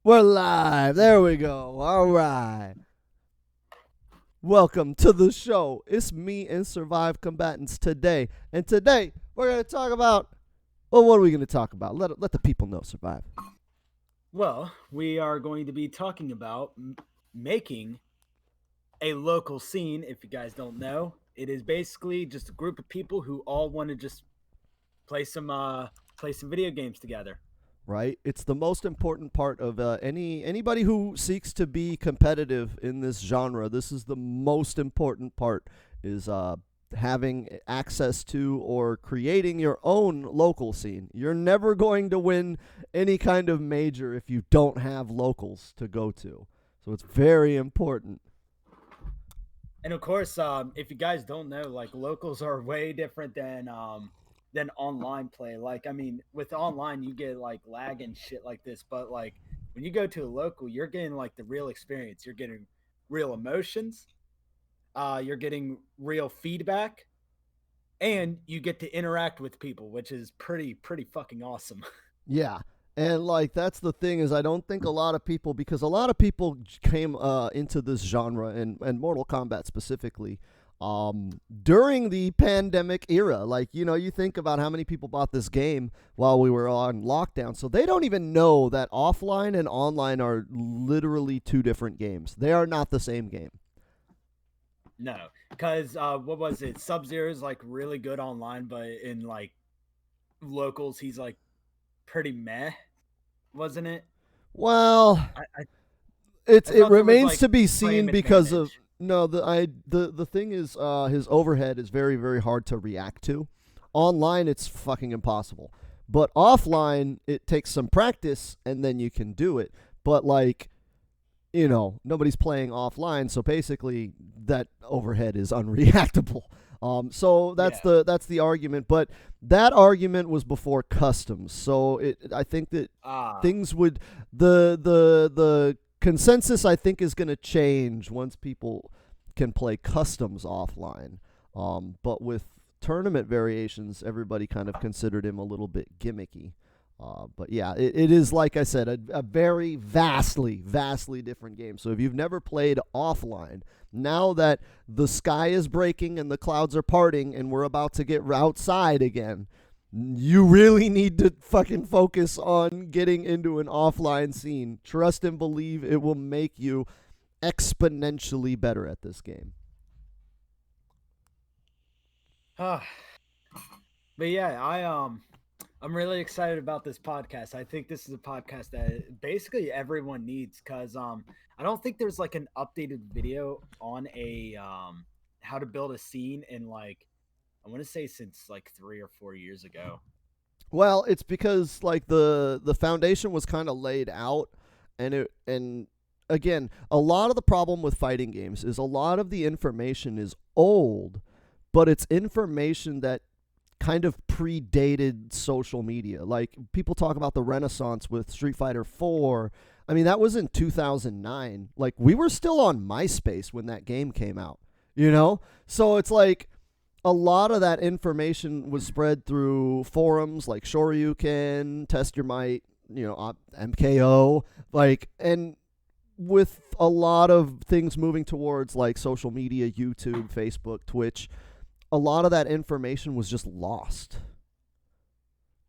We're live. There we go. All right. Welcome to the show. It's me and Survived Combatants today. And today, we're going to talk about, well, what are we going to talk about? Let the people know, Survive. Well, we are going to be talking about making a local scene. If you guys don't know, it is basically just a group of people who all want to just play some video games together. Right? It's the most important part of anybody who seeks to be competitive in this genre. This is the most important part is having access to or creating your own local scene. You're never going to win any kind of major if you don't have locals to go to. So it's very important. And of course, if you guys don't know, like locals are way different than online play. Like, I mean, with online, you get like lag and shit like this, but like when you go to a local, you're getting like the real experience. You're getting real emotions. You're getting real feedback, and you get to interact with people, which is pretty fucking awesome. Yeah. And like that's the thing is I don't think a lot of people because a lot of people came into this genre and Mortal Kombat specifically during the pandemic era. Like, you know, you think about how many people bought this game while we were on lockdown. So they don't even know that offline and online are literally two different games. They are not the same game. No, because what was it? Sub Zero is like really good online, but in like locals, he's like pretty meh, wasn't it? Well, I I, I it thought there was remains like to be frame seen because of advantage. no the thing is his overhead is very hard to react to. Online it's fucking impossible. But offline it takes some practice and then you can do it. But like, you know, nobody's playing offline, so basically that overhead is unreactable. So Yeah. that's the argument, but that argument was before customs. So I think that Ah. things would the consensus I think is going to change once people can play customs offline. But with tournament variations, everybody kind of considered him a little bit gimmicky. But yeah, it is like I said, a very vastly different game. So if you've never played offline, now that the sky is breaking and the clouds are parting and we're about to get outside again, you really need to fucking focus on getting into an offline scene. Trust and believe it will make you exponentially better at this game. Ah. But yeah, I'm really excited about this podcast. I think this is a podcast that basically everyone needs because I don't think there's like an updated video on a how to build a scene in like I want to say since like 3 or 4 years ago. Well, it's because like the foundation was kind of laid out, and again, a lot of the problem with fighting games is a lot of the information is old, but it's information that kind of predated social media. Like people talk about the Renaissance with Street Fighter 4. I mean, that was in 2009. Like we were still on MySpace when that game came out, you know? So it's like a lot of that information was spread through forums like Shoryuken, Test Your Might, you know, MKO, like, and with a lot of things moving towards like social media, YouTube, Facebook, Twitch, a lot of that information was just lost.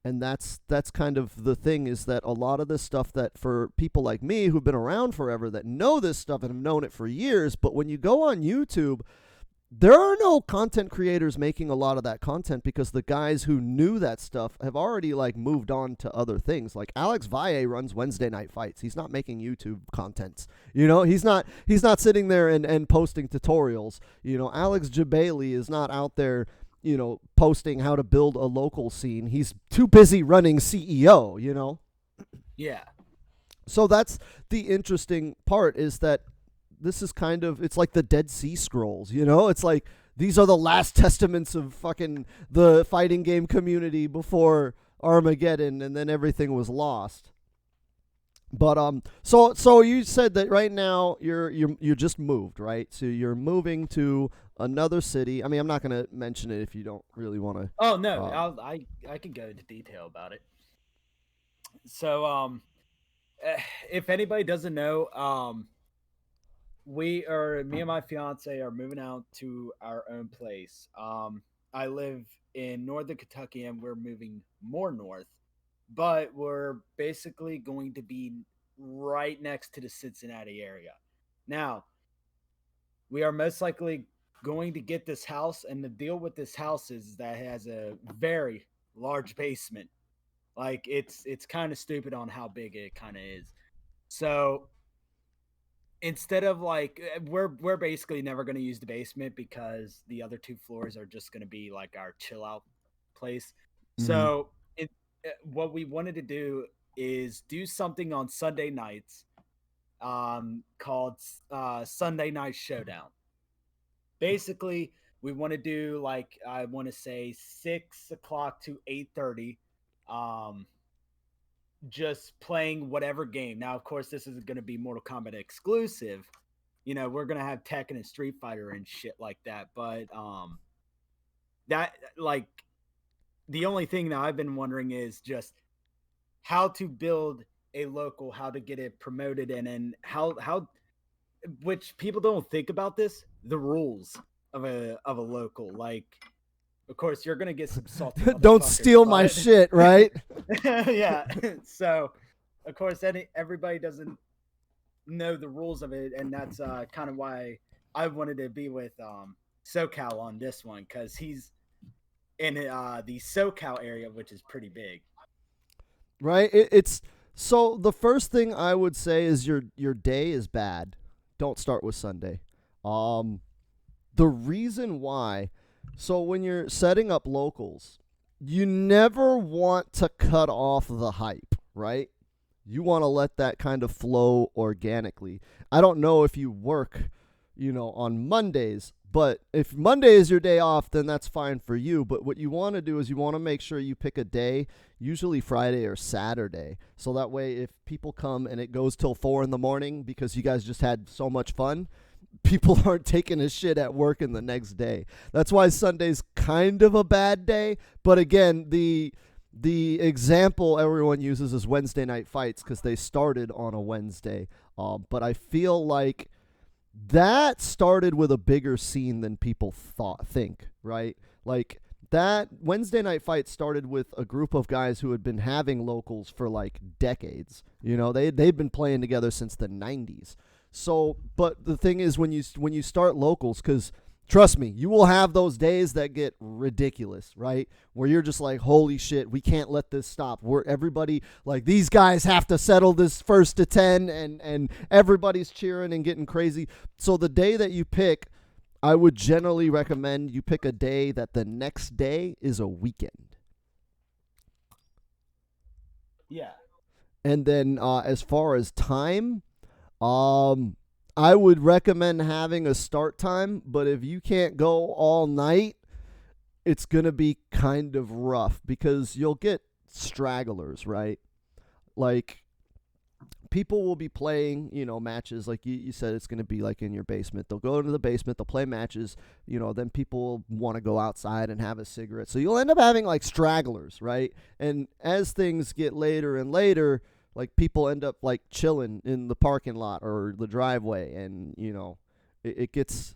And that's kind of the thing is that a lot of this stuff that for people like me who've been around forever that know this stuff and have known it for years, but when you go on YouTube, there are no content creators making a lot of that content because the guys who knew that stuff have already like moved on to other things. Like Alex Valle runs Wednesday night fights. He's not making YouTube content. You know, he's not sitting there and posting tutorials. You know, Alex Jabali is not out there, you know, posting how to build a local scene. He's too busy running CEO, you know? Yeah. So that's the interesting part is that this is kind of it's like the Dead Sea Scrolls, you know? It's like these are the last testaments of fucking the fighting game community before Armageddon and then everything was lost. But so you said that right now you're just moved, right? So you're moving to another city. I mean, I'm not going to mention it if you don't really want to Oh no, uh I can go into detail about it. So if anybody doesn't know, me and my fiance are moving out to our own place. I live in northern Kentucky and we're moving more north, but we're basically going to be right next to the Cincinnati area. Now, we are most likely going to get this house, and the deal with this house is that it has a very large basement. Like it's kind of stupid on how big it kind of is. So instead of like we're basically never going to use the basement because the other two floors are just going to be like our chill out place. Mm-hmm. So what we wanted to do is do something on Sunday nights called Sunday Night Showdown. Basically, we want to do like I want to say 6 o'clock to 8:30, um, just playing whatever game. Now, of course, this is going to be Mortal Kombat exclusive. We're gonna have Tekken and Street Fighter and shit like that. But that like the only thing that I've been wondering is just how to build a local, how to get it promoted, and then how which people don't think about this, the rules of a local. Like, of course, you're gonna get some salty Don't motherfuckers, steal my but shit, right? yeah. So, of course, everybody doesn't know the rules of it, and that's kind of why I wanted to be with SoCal on this one because he's in the SoCal area, which is pretty big. Right? It's so the first thing I would say is your day is bad. Don't start with Sunday. Um, the reason why, so when you're setting up locals, you never want to cut off the hype, right? You want to let that kind of flow organically. I don't know if you work, on Mondays, but if Monday is your day off, then that's fine for you. But what you want to do is you want to make sure you pick a day, usually Friday or Saturday. So that way, if people come and it goes till 4 in the morning because you guys just had so much fun, people aren't taking a shit at work in the next day. That's why Sunday's kind of a bad day. But again, the example everyone uses is Wednesday night fights because they started on a Wednesday. But I feel like that started with a bigger scene than people think, right? Like that Wednesday night fight started with a group of guys who had been having locals for like decades. They've been playing together since the 90s. So, but the thing is when you start locals, because trust me, you will have those days that get ridiculous, right? Where you're just like, holy shit, we can't let this stop. Everybody, like, these guys have to settle this first to 10, and everybody's cheering and getting crazy. So the day that you pick, I would generally recommend you pick a day that the next day is a weekend. Yeah. And then as far as time, um, I would recommend having a start time, but if you can't go all night, it's going to be kind of rough because you'll get stragglers, right? Like, people will be playing, matches. Like you said, it's going to be like in your basement. They'll go into the basement, they'll play matches, then people want to go outside and have a cigarette. So you'll end up having like stragglers, right? And as things get later and later, like people end up like chilling in the parking lot or the driveway, and it gets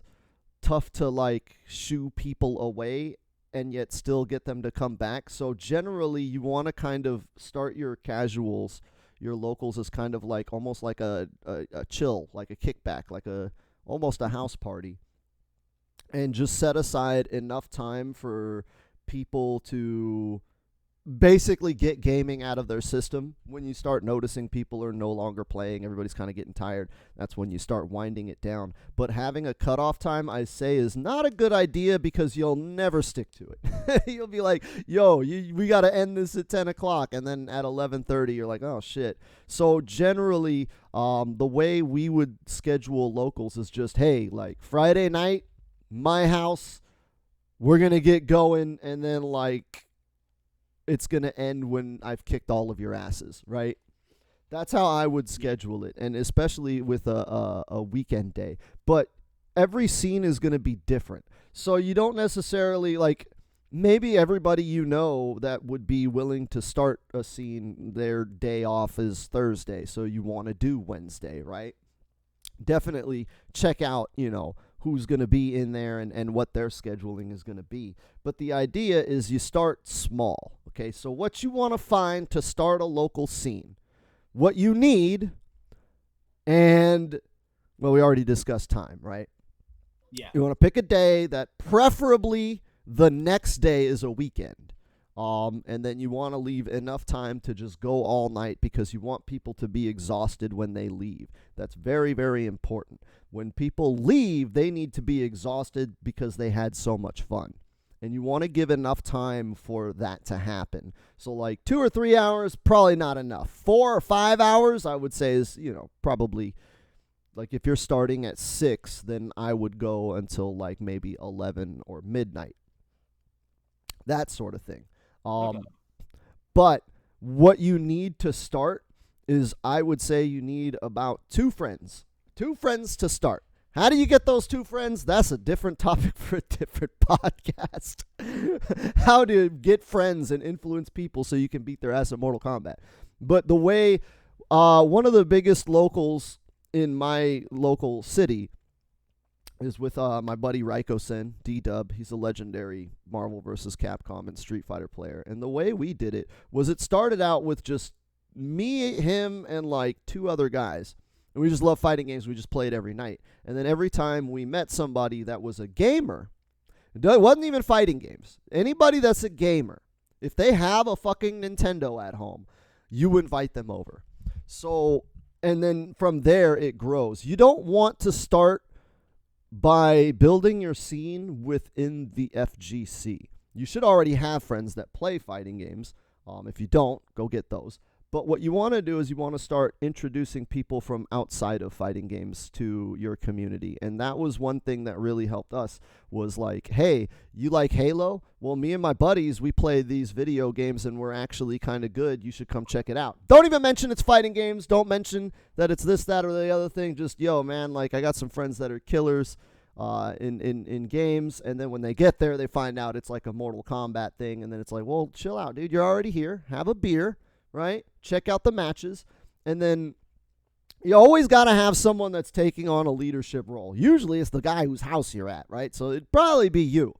tough to like shoo people away and yet still get them to come back. So generally you want to kind of start your casuals, your locals, as kind of like almost like a chill, like a kickback, like almost a house party, and just set aside enough time for people to basically get gaming out of their system. When you start noticing people are no longer playing, everybody's kind of getting tired, that's when you start winding it down. But having a cutoff time, I say, is not a good idea because you'll never stick to it. You'll be like, yo, we got to end this at 10 o'clock, and then at 11:30 you're like, oh shit. So generally, the way we would schedule locals is just, hey, like Friday night, my house, we're going to get going, and then like it's going to end when I've kicked all of your asses, right? That's how I would schedule it, and especially with a weekend day. But every scene is going to be different. So you don't necessarily, like, maybe everybody you know that would be willing to start a scene, their day off is Thursday, so you want to do Wednesday, right? Definitely check out, who's going to be in there and what their scheduling is going to be. But the idea is you start small, okay? So what you want to find to start a local scene, what you need, and, well, we already discussed time, right? Yeah. You want to pick a day that preferably the next day is a weekend. And then you want to leave enough time to just go all night because you want people to be exhausted when they leave. That's very, very important. When people leave, they need to be exhausted because they had so much fun. And you want to give enough time for that to happen. So like 2 or 3 hours, probably not enough. 4 or 5 hours, I would say is, probably, like if you're starting at 6, then I would go until like maybe 11 or midnight. That sort of thing. Okay. But what you need to start is, I would say you need about 2 friends. 2 friends to start. How do you get those 2 friends? That's a different topic for a different podcast. How to get friends and influence people so you can beat their ass at Mortal Kombat. But the way, one of the biggest locals in my local city is with my buddy Raiko-sen, D-Dub. He's a legendary Marvel vs. Capcom and Street Fighter player. And the way we did it was, it started out with just me, him, and like 2 other guys. And we just love fighting games. We just played every night. And then every time we met somebody that was a gamer, it wasn't even fighting games. Anybody that's a gamer, if they have a fucking Nintendo at home, you invite them over. So, and then from there it grows. You don't want to start by building your scene within the FGC. You should already have friends that play fighting games. If you don't, go get those. But what you want to do is you want to start introducing people from outside of fighting games to your community. And that was one thing that really helped us, was like, hey, you like Halo? Well, me and my buddies, we play these video games and we're actually kind of good. You should come check it out. Don't even mention it's fighting games. Don't mention that it's this, that, or the other thing. Just, yo, man, like, I got some friends that are killers in games. And then when they get there, they find out it's like a Mortal Kombat thing. And then it's like, well, chill out, dude. You're already here. Have a beer. Right? Check out the matches. And then you always got to have someone that's taking on a leadership role. Usually it's the guy whose house you're at, right? So it'd probably be you.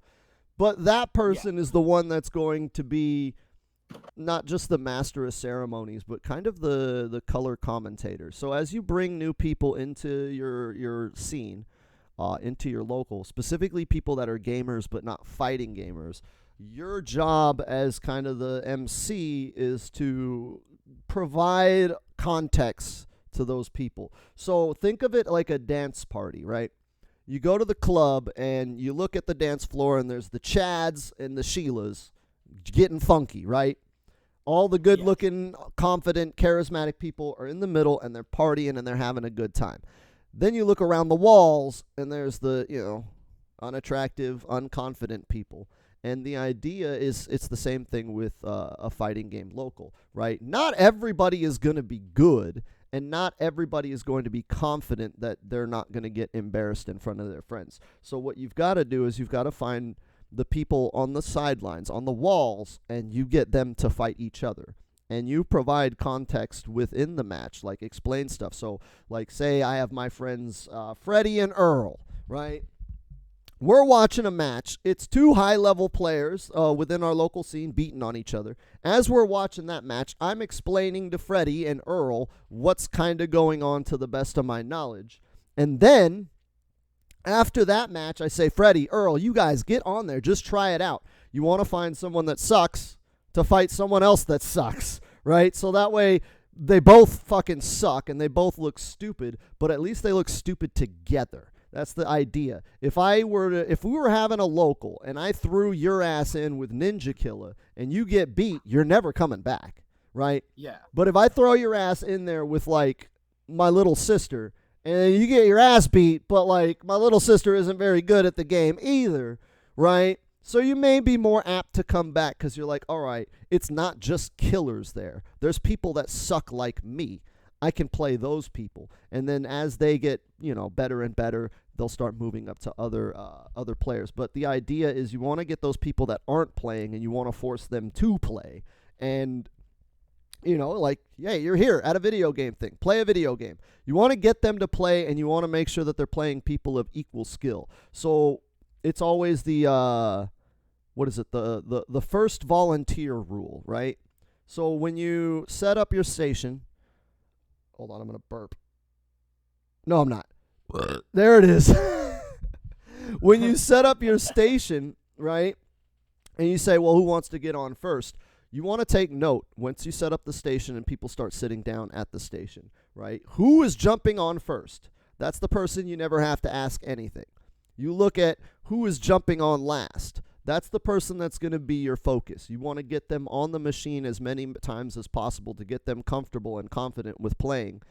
But that person is the one that's going to be not just the master of ceremonies, but kind of the color commentator. So as you bring new people into your scene, into your local, specifically people that are gamers but not fighting gamers, your job as kind of the MC is to provide context to those people. So think of it like a dance party, right? You go to the club and you look at the dance floor and there's the Chads and the Sheilas getting funky, right? All the good-looking, confident, charismatic people are in the middle and they're partying and they're having a good time. Then you look around the walls and there's the, unattractive, unconfident people. And the idea is it's the same thing with a fighting game local, right? Not everybody is going to be good, and not everybody is going to be confident that they're not going to get embarrassed in front of their friends. So what you've got to do is you've got to find the people on the sidelines, on the walls, and you get them to fight each other. And you provide context within the match, like explain stuff. So, like, say I have my friends Freddie and Earl, right? We're watching a match. It's 2 high-level players within our local scene beating on each other. As we're watching that match, I'm explaining to Freddie and Earl what's kind of going on to the best of my knowledge. And then, after that match, I say, Freddie, Earl, you guys get on there. Just try it out. You want to find someone that sucks to fight someone else that sucks, right? So that way, they both fucking suck and they both look stupid, but at least they look stupid together. That's the idea. If we were having a local and I threw your ass in with Ninja Killer and you get beat, you're never coming back, right? Yeah. But if I throw your ass in there with like my little sister and you get your ass beat, but like my little sister isn't very good at the game either, right? So you may be more apt to come back because you're like, all right, it's not just killers there. There's people that suck like me. I can play those people. And then as they get, better and better, they'll start moving up to other players. But the idea is you want to get those people that aren't playing and you want to force them to play. And like, hey, you're here at a video game thing. Play a video game. You want to get them to play, and you want to make sure that they're playing people of equal skill. So it's always the the first volunteer rule, right? So when you set up your station, hold on, I'm gonna burp. No, I'm not. There it is. When you set up your station, right, and you say, well, who wants to get on first? You want to take note once you set up the station and people start sitting down at the station, right? Who is jumping on first? That's the person you never have to ask anything. You look at who is jumping on last. That's the person that's going to be your focus. You want to get them on the machine as many times as possible to get them comfortable and confident with playing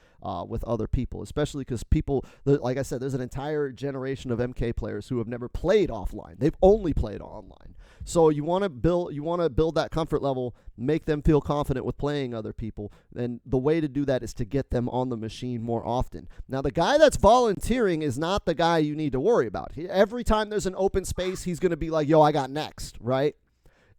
with other people, especially because people, like I said, there's an entire generation of MK players who have never played offline. They've only played online. So you want to build that comfort level, make them feel confident with playing other people, and the way to do that is to get them on the machine more often. Now, the guy that's volunteering is not the guy you need to worry about. Every time there's an open space, he's going to be like, yo, I got next, right?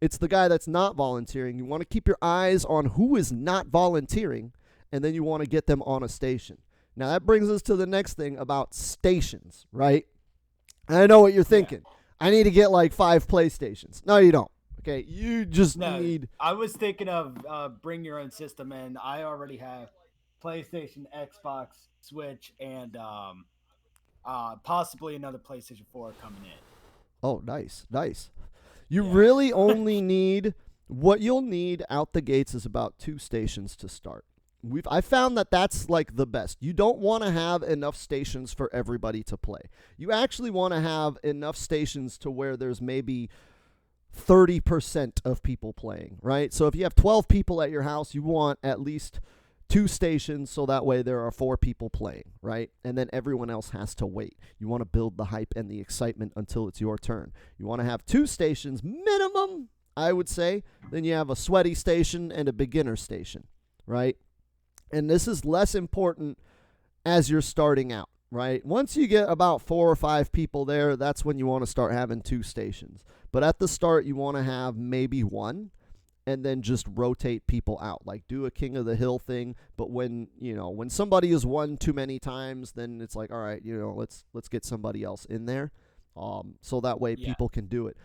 It's the guy that's not volunteering. You want to keep your eyes on who is not volunteering, and then you want to get them on a station. Now, that brings us to the next thing about stations, right? And I know what you're thinking. Yeah. I need to get like 5 PlayStations. No, you don't. Okay, you just need... I was thinking of bring your own system, and I already have PlayStation, Xbox, Switch, and possibly another PlayStation 4 coming in. Oh, nice. You really only need... What you'll need out the gates is about 2 stations to start. I found that that's like the best. You don't want to have enough stations for everybody to play. You actually want to have enough stations to where there's maybe 30% of people playing, right? So if you have 12 people at your house, you want at least 2 stations so that way there are 4 people playing, right? And then everyone else has to wait. You want to build the hype and the excitement until it's your turn. You want to have 2 stations minimum, I would say. Then you have a sweaty station and a beginner station, right? And this is less important as you're starting out, right? Once you get about 4 or 5 people there, that's when you want to start having 2 stations. But at the start, you want to have maybe 1 and then just rotate people out. Like do a King of the Hill thing, but when somebody is won too many times, then it's like, all right, let's get somebody else in there. So that way people can do it.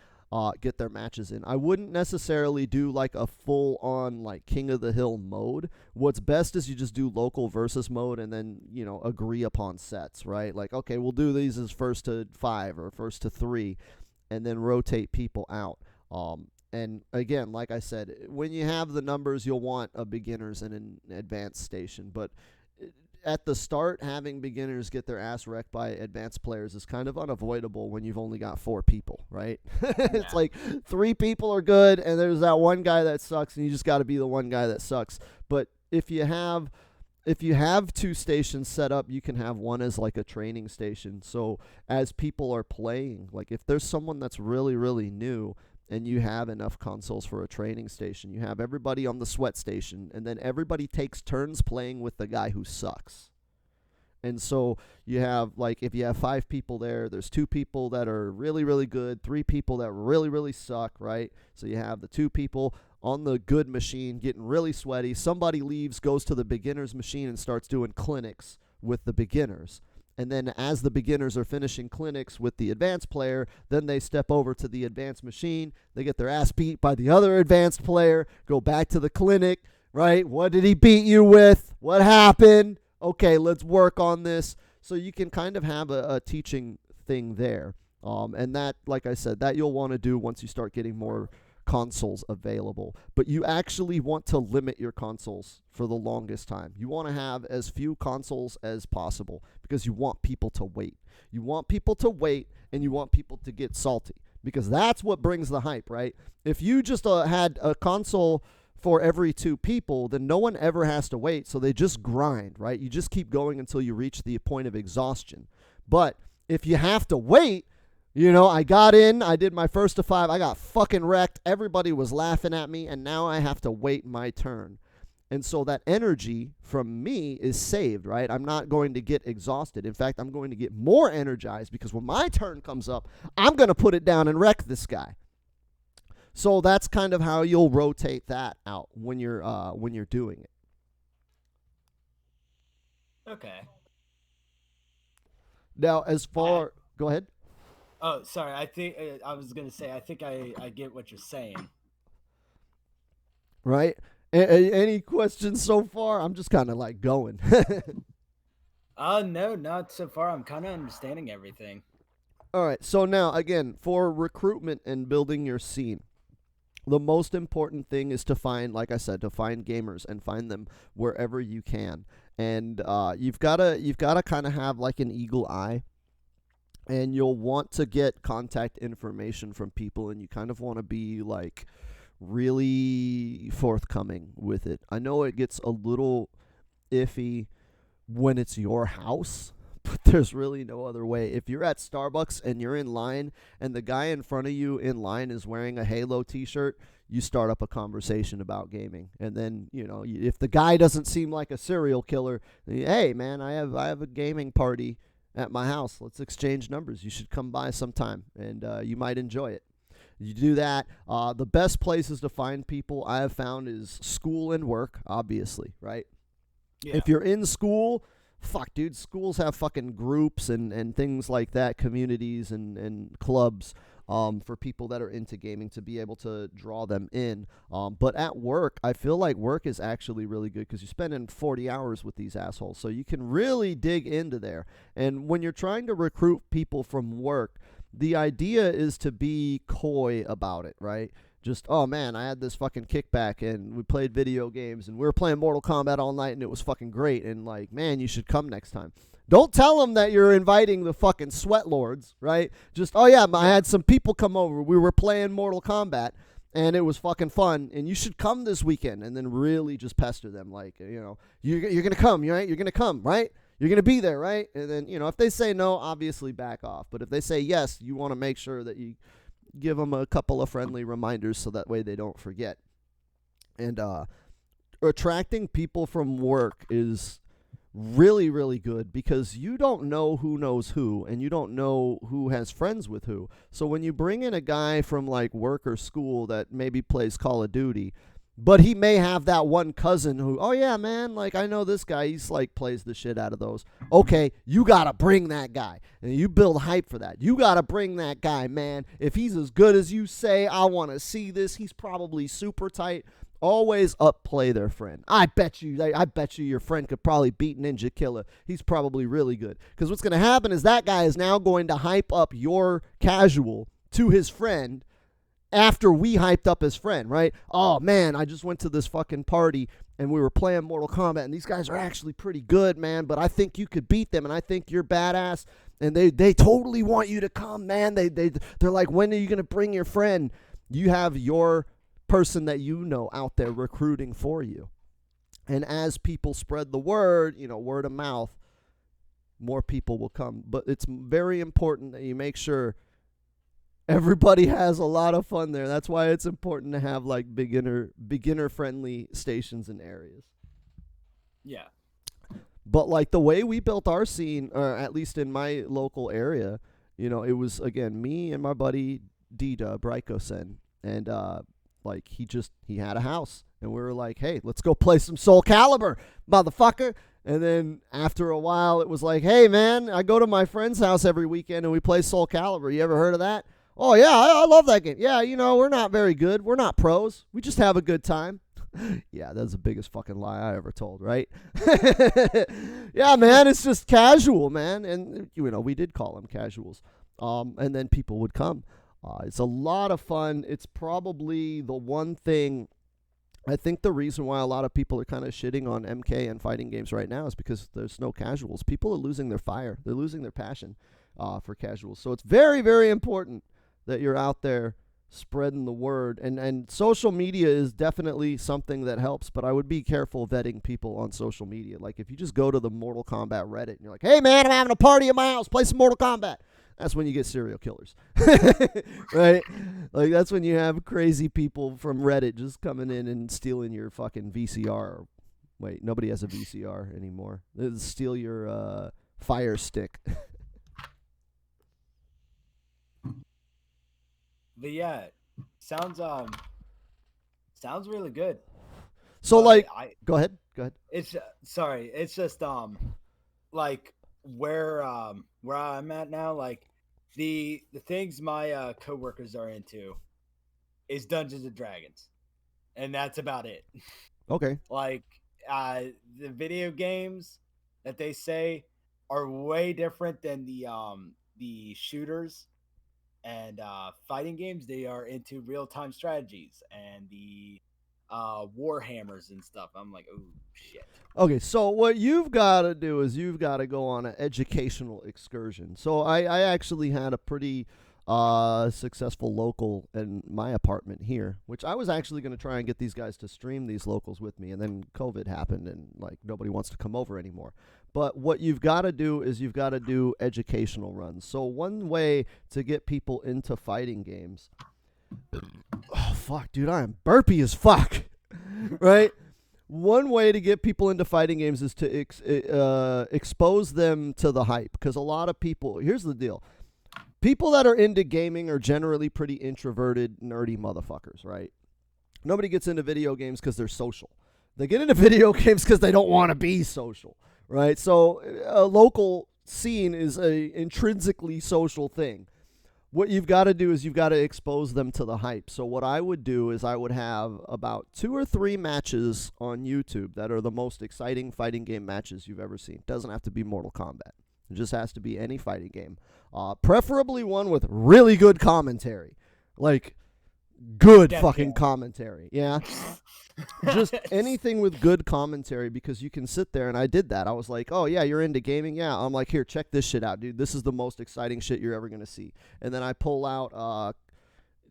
Get their matches in. I wouldn't necessarily do like a full-on like King of the Hill mode. What's best is you just do local versus mode and then, agree upon sets, right? Like, okay, we'll do these as first to 5 or first to 3 and then rotate people out. And again, like I said, when you have the numbers, you'll want a beginners and an advanced station. But at the start, having beginners get their ass wrecked by advanced players is kind of unavoidable when you've only got 4 people, right? It's like 3 people are good, and there's that one guy that sucks, and you just got to be the one guy that sucks. But if you have 2 stations set up, you can have one as like a training station. So as people are playing, like if there's someone that's really, really new, and you have enough consoles for a training station, you have everybody on the sweat station, and then everybody takes turns playing with the guy who sucks. And so you have, like, if you have 5 people there, there's 2 people that are really, really good, 3 people that really, really suck, right? So you have the 2 people on the good machine getting really sweaty. Somebody leaves, goes to the beginner's machine, and starts doing clinics with the beginners. And then as the beginners are finishing clinics with the advanced player, then they step over to the advanced machine. They get their ass beat by the other advanced player, go back to the clinic, right? What did he beat you with? What happened? Okay, let's work on this. So you can kind of have a teaching thing there. And that, like I said, that you'll want to do once you start getting more consoles available. But you actually want to limit your consoles for the longest time. You want to have as few consoles as possible because you want people to wait. You want people to wait, and you want people to get salty because that's what brings the hype, right? If you just had a console for every 2 people, then no one ever has to wait, so they just grind, right? You just keep going until you reach the point of exhaustion. But if you have to wait, I got in, I did my first to 5, I got fucking wrecked, everybody was laughing at me, and now I have to wait my turn. And so that energy from me is saved, right? I'm not going to get exhausted. In fact, I'm going to get more energized because when my turn comes up, I'm going to put it down and wreck this guy. So that's kind of how you'll rotate that out when you're doing it. Okay. Now, as far, go ahead. Oh, sorry. I think I was gonna say. I think I get what you're saying. Right? Any questions so far? I'm just kind of like going. No, not so far. I'm kind of understanding everything. All right. So now, again, for recruitment and building your scene, the most important thing is to find, like I said, to find gamers and find them wherever you can. And you've gotta kind of have like an eagle eye, and you'll want to get contact information from people, and you kind of want to be like really forthcoming with it. I know it gets a little iffy when it's your house, but there's really no other way. If you're at Starbucks and you're in line and the guy in front of you in line is wearing a Halo t-shirt, you start up a conversation about gaming. And then, if the guy doesn't seem like a serial killer, hey man, I have a gaming party at my house. Let's exchange numbers. You should come by sometime, and you might enjoy it. You do that. The best places to find people I have found is school and work, obviously, right? Yeah. If you're in school, fuck, dude, schools have fucking groups and things like that, communities and clubs for people that are into gaming to be able to draw them in. But at work, I feel like work is actually really good because you're spending 40 hours with these assholes, so you can really dig into there. And when you're trying to recruit people from work, the idea is to be coy about it, right? Just, oh man, I had this fucking kickback and we played video games and we were playing Mortal Kombat all night and it was fucking great, and like, man, you should come next time. Don't tell them that you're inviting the fucking sweat lords, right? Just, oh yeah, I had some people come over. We were playing Mortal Kombat and it was fucking fun, and you should come this weekend. And then really just pester them like, you're going to come, right? You're going to come, right? You're going to be there, right? And then, if they say no, obviously back off. But if they say yes, you want to make sure that you give them a couple of friendly reminders so that way they don't forget. And attracting people from work is really, really good because you don't know who knows who, and you don't know who has friends with who. So when you bring in a guy from like work or school that maybe plays Call of Duty, but he may have that one cousin who, oh yeah, man, like I know this guy, he's like plays the shit out of those. Okay, you gotta bring that guy, and you build hype for that. You gotta bring that guy, man. If he's as good as you say, I want to see this. He's probably super tight. Always upplay their friend. I bet you your friend could probably beat Ninja Killer. He's probably really good. Because what's gonna happen is that guy is now going to hype up your casual to his friend after we hyped up his friend, right? Oh man, I just went to this fucking party and we were playing Mortal Kombat, and these guys are actually pretty good, man, but I think you could beat them, and I think you're badass, and they totally want you to come, man. They're like, when are you going to bring your friend? You have your person that out there recruiting for you. And as people spread the word, word of mouth, more people will come. But it's very important that you make sure everybody has a lot of fun there. That's why it's important to have like beginner friendly stations and areas. Yeah. But like the way we built our scene, or at least in my local area, it was again me and my buddy D-Dub Rykosen, and like he had a house, and we were like, hey, let's go play some Soul Calibur, motherfucker. And then after a while, it was like, hey man, I go to my friend's house every weekend and we play Soul Calibur. You ever heard of that? Oh, yeah, I love that game. Yeah, we're not very good. We're not pros. We just have a good time. Yeah, that's the biggest fucking lie I ever told, right? Yeah, man, it's just casual, man. And, we did call them casuals. And then people would come. It's a lot of fun. It's probably the one thing. I think the reason why a lot of people are kind of shitting on MK and fighting games right now is because there's no casuals. People are losing their fire. They're losing their passion for casuals. So it's very, very important that you're out there spreading the word. And social media is definitely something that helps, but I would be careful vetting people on social media. Like if you just go to the Mortal Kombat Reddit and you're like, hey man, I'm having a party at my house, play some Mortal Kombat. That's when you get serial killers, right? Like that's when you have crazy people from Reddit just coming in and stealing your fucking VCR or Wait, nobody has a VCR anymore. Steal your Fire Stick. But yeah, sounds sounds really good. So But like, I go ahead. Go ahead. it's sorry, it's just like where I'm at now, like the things my coworkers are into is Dungeons and Dragons, and that's about it. Okay. Like the video games that they say are way different than the shooters and fighting games. They are into real time strategies and the war hammers and stuff. I'm like, oh shit. Okay, so what you've got to do is you've got to go on an educational excursion. So I actually had a pretty successful local in my apartment here, which I was actually going to try and get these guys to stream these locals with me, and then COVID happened, and like nobody wants to come over anymore. But what you've got to do is you've got to do educational runs. So one way to get people into fighting games. Oh fuck, dude, I am burpy as fuck. Right? One way to get people into fighting games is to expose them to the hype. Because a lot of people, here's the deal. People that are into gaming are generally pretty introverted, nerdy motherfuckers, right? Nobody gets into video games because they're social. They get into video games because they don't want to be social, right? So a local scene is a intrinsically social thing. What you've got to do is you've got to expose them to the hype. So what I would do is I would have about 2 or 3 matches on YouTube that are the most exciting fighting game matches you've ever seen. Doesn't have to be Mortal Kombat. It just has to be any fighting game. Preferably one with really good commentary. Like, good fucking commentary. Yeah. Just anything with good commentary, because you can sit there, and I did that. I was like, oh, yeah, you're into gaming? Yeah. I'm like, here, check this shit out, dude. This is the most exciting shit you're ever going to see. And then I pull out a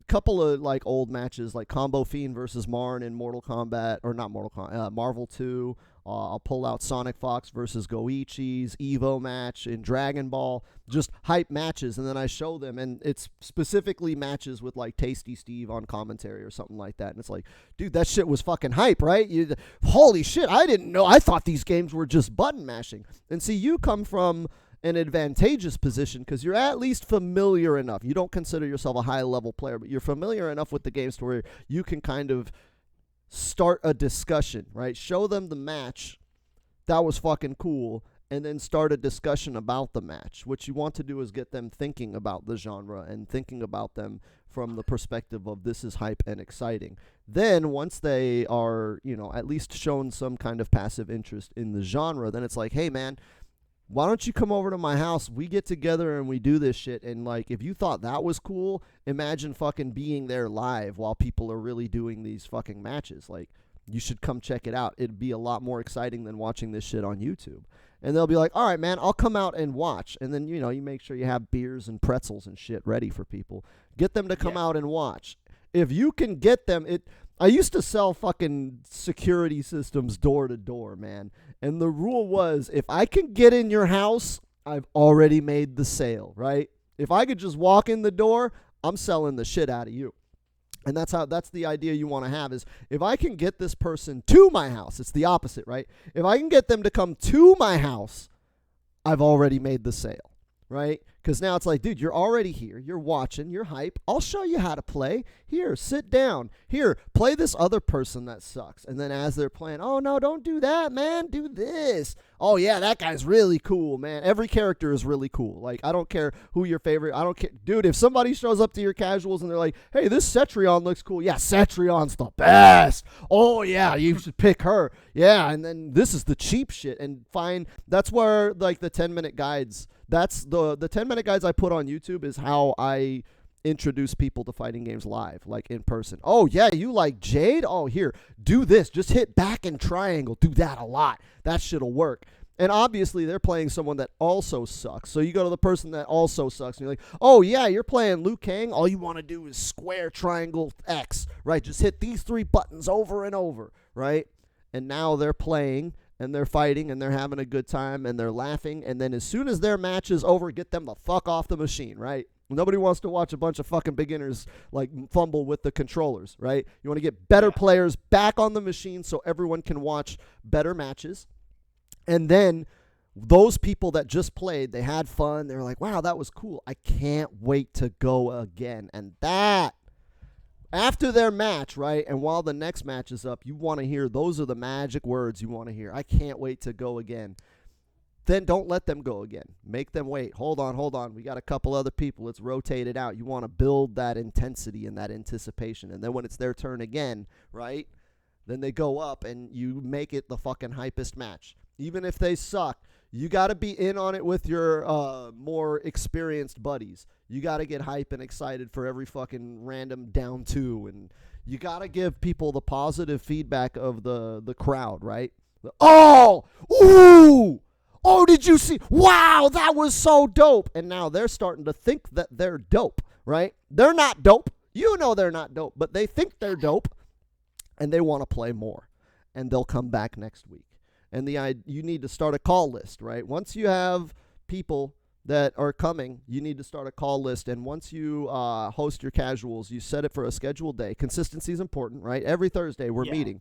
couple of, like, old matches, like Combo Fiend versus Marn in Mortal Kombat, or not Mortal Kombat, Marvel 2. I'll pull out Sonic Fox versus Goichi's Evo match in Dragon Ball. Just hype matches, and then I show them, and it's specifically matches with like Tasty Steve on commentary or something like that. And it's like, dude, that shit was fucking hype, right? Holy shit, I didn't know. I thought these games were just button mashing. And see, you come from an advantageous position because you're at least familiar enough. You don't consider yourself a high level player, but you're familiar enough with the games to where you can kind of start a discussion, right? Show them the match that was fucking cool, and then start a discussion about the match. What you want to do is get them thinking about the genre and thinking about them from the perspective of this is hype and exciting. Then once they are, at least shown some kind of passive interest in the genre, then it's like, hey man, why don't you come over to my house? We get together and we do this shit. And like, if you thought that was cool, imagine fucking being there live while people are really doing these fucking matches. Like, you should come check it out. It'd be a lot more exciting than watching this shit on YouTube. And they'll be like, all right, man, I'll come out and watch. And then, you make sure you have beers and pretzels and shit ready for people. Get them to come out and watch. If you can get them, I used to sell fucking security systems door to door, man. And the rule was, if I can get in your house, I've already made the sale, right? If I could just walk in the door, I'm selling the shit out of you. And that's the idea you want to have, is if I can get this person to my house, it's the opposite, right? If I can get them to come to my house, I've already made the sale, right? Because now it's like, dude, you're already here. You're watching. You're hype. I'll show you how to play. Here, sit down. Here, play this other person that sucks. And then as they're playing, oh, no, don't do that, man. Do this. Oh, yeah, that guy's really cool, man. Every character is really cool. Like, I don't care who your favorite. I don't care. Dude, if somebody shows up to your casuals and they're like, hey, this Cetrion looks cool. Yeah, Cetrion's the best. Oh, yeah, you should pick her. Yeah, and then this is the cheap shit. And that's where, like, the 10-minute guides, that's the 10-minute guides I put on YouTube is how I introduce people to fighting games live, like in person. Oh, yeah, you like Jade? Oh, here, do this. Just hit back and triangle. Do that a lot. That shit'll work. And obviously, they're playing someone that also sucks. So you go to the person that also sucks, and you're like, oh, yeah, you're playing Liu Kang. All you want to do is square, triangle, X, right? Just hit these 3 buttons over and over, right? And now they're playing, and they're fighting, and they're having a good time, and they're laughing. And then as soon as their match is over, get them the fuck off the machine, right? Nobody wants to watch a bunch of fucking beginners like fumble with the controllers, right? You want to get better players back on the machine so everyone can watch better matches. And then those people that just played, they had fun. They're like, wow, that was cool. I can't wait to go again. And that, after their match, right, and while the next match is up, you want to hear, those are the magic words you want to hear. I can't wait to go again. Then don't let them go again. Make them wait. Hold on. We got a couple other people. Let's rotate it out. You want to build that intensity and that anticipation. And then when it's their turn again, right, then they go up and you make it the fucking hypest match. Even if they suck, you got to be in on it with your more experienced buddies. You got to get hype and excited for every fucking random down two. And you got to give people the positive feedback of the crowd, right? Oh! Ooh! Oh, did you see? Wow, that was so dope. And now they're starting to think that they're dope, right? They're not dope. You know they're not dope, but they think they're dope, and they want to play more. And they'll come back next week. And you need to start a call list, right? Once you have people that are coming, you need to start a call list. And once you host your casuals, you set it for a scheduled day. Consistency is important, right? Every Thursday we're meeting.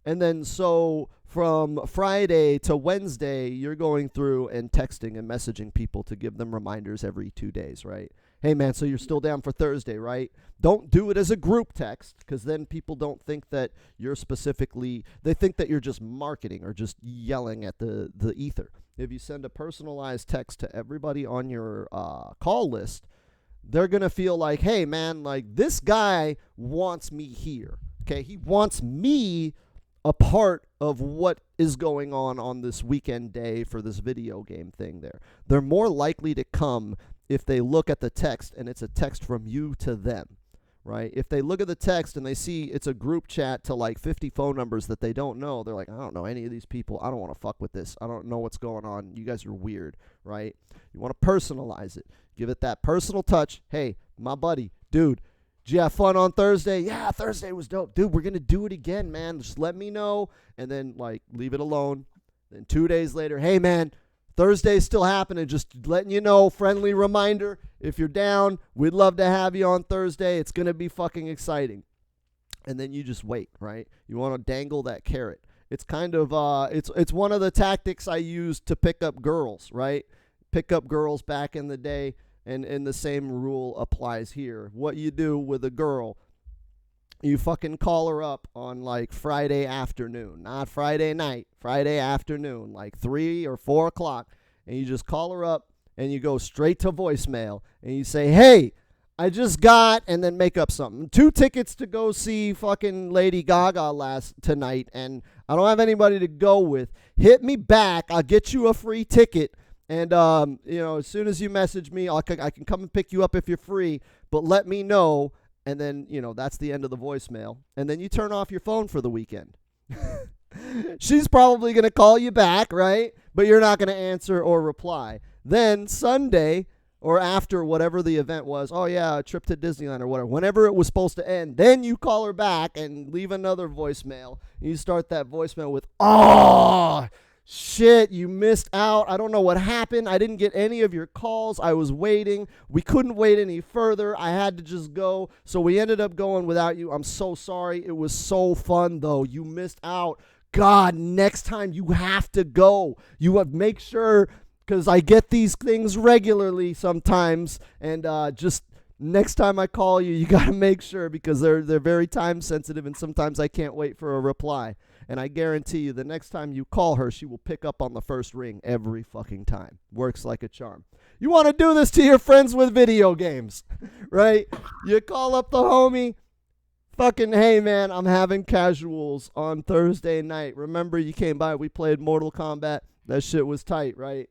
And then so from Friday to Wednesday, you're going through and texting and messaging people to give them reminders every 2 days, right? Hey, man, so you're still down for Thursday, right? Don't do it as a group text, because then people don't think that you're specifically, they think that you're just marketing or just yelling at the ether. If you send a personalized text to everybody on your call list, they're going to feel like, hey, man, like this guy wants me here, okay? He wants me a part of what is going on this weekend day for this video game thing there. They're more likely to come if they look at the text and it's a text from you to them, right? If they look at the text and they see it's a group chat to like 50 phone numbers that they don't know, they're like, I don't know any of these people. I don't want to fuck with this. I don't know what's going on. You guys are weird, right? You want to personalize it. Give it that personal touch. Hey, my buddy, dude, did you have fun on Thursday? Yeah, Thursday was dope. Dude, we're going to do it again, man. Just let me know. And then, like, leave it alone. Then 2 days later, hey, man, Thursday's still happening. Just letting you know, friendly reminder. If you're down, we'd love to have you on Thursday. It's going to be fucking exciting. And then you just wait, right? You want to dangle that carrot. It's kind of, it's one of the tactics I used to pick up girls, right? Pick up girls back in the day. And the same rule applies here. What you do with a girl, you fucking call her up on like Friday afternoon, not Friday night, Friday afternoon, like 3 or 4 o'clock. And you just call her up and you go straight to voicemail and you say, hey, I just got, and then make up something. 2 tickets to go see fucking Lady Gaga tonight, and I don't have anybody to go with. Hit me back. I'll get you a free ticket. And, as soon as you message me, I can come and pick you up if you're free, but let me know. And then, that's the end of the voicemail. And then you turn off your phone for the weekend. She's probably going to call you back, right? But you're not going to answer or reply. Then Sunday or after whatever the event was, oh, yeah, a trip to Disneyland or whatever, whenever it was supposed to end, then you call her back and leave another voicemail. You start that voicemail with, oh, shit, you missed out. I don't know what happened. I didn't get any of your calls. I was waiting. We couldn't wait any further. I had to just go. So we ended up going without you. I'm so sorry. It was so fun, though. You missed out. God, next time you have to go. You have make sure, because I get these things regularly sometimes. And just next time I call you, you got to make sure, because they're very time sensitive. And sometimes I can't wait for a reply. And I guarantee you, the next time you call her, she will pick up on the first ring every fucking time. Works like a charm. You want to do this to your friends with video games, right? You call up the homie, fucking, hey, man, I'm having casuals on Thursday night. Remember you came by, we played Mortal Kombat. That shit was tight, right?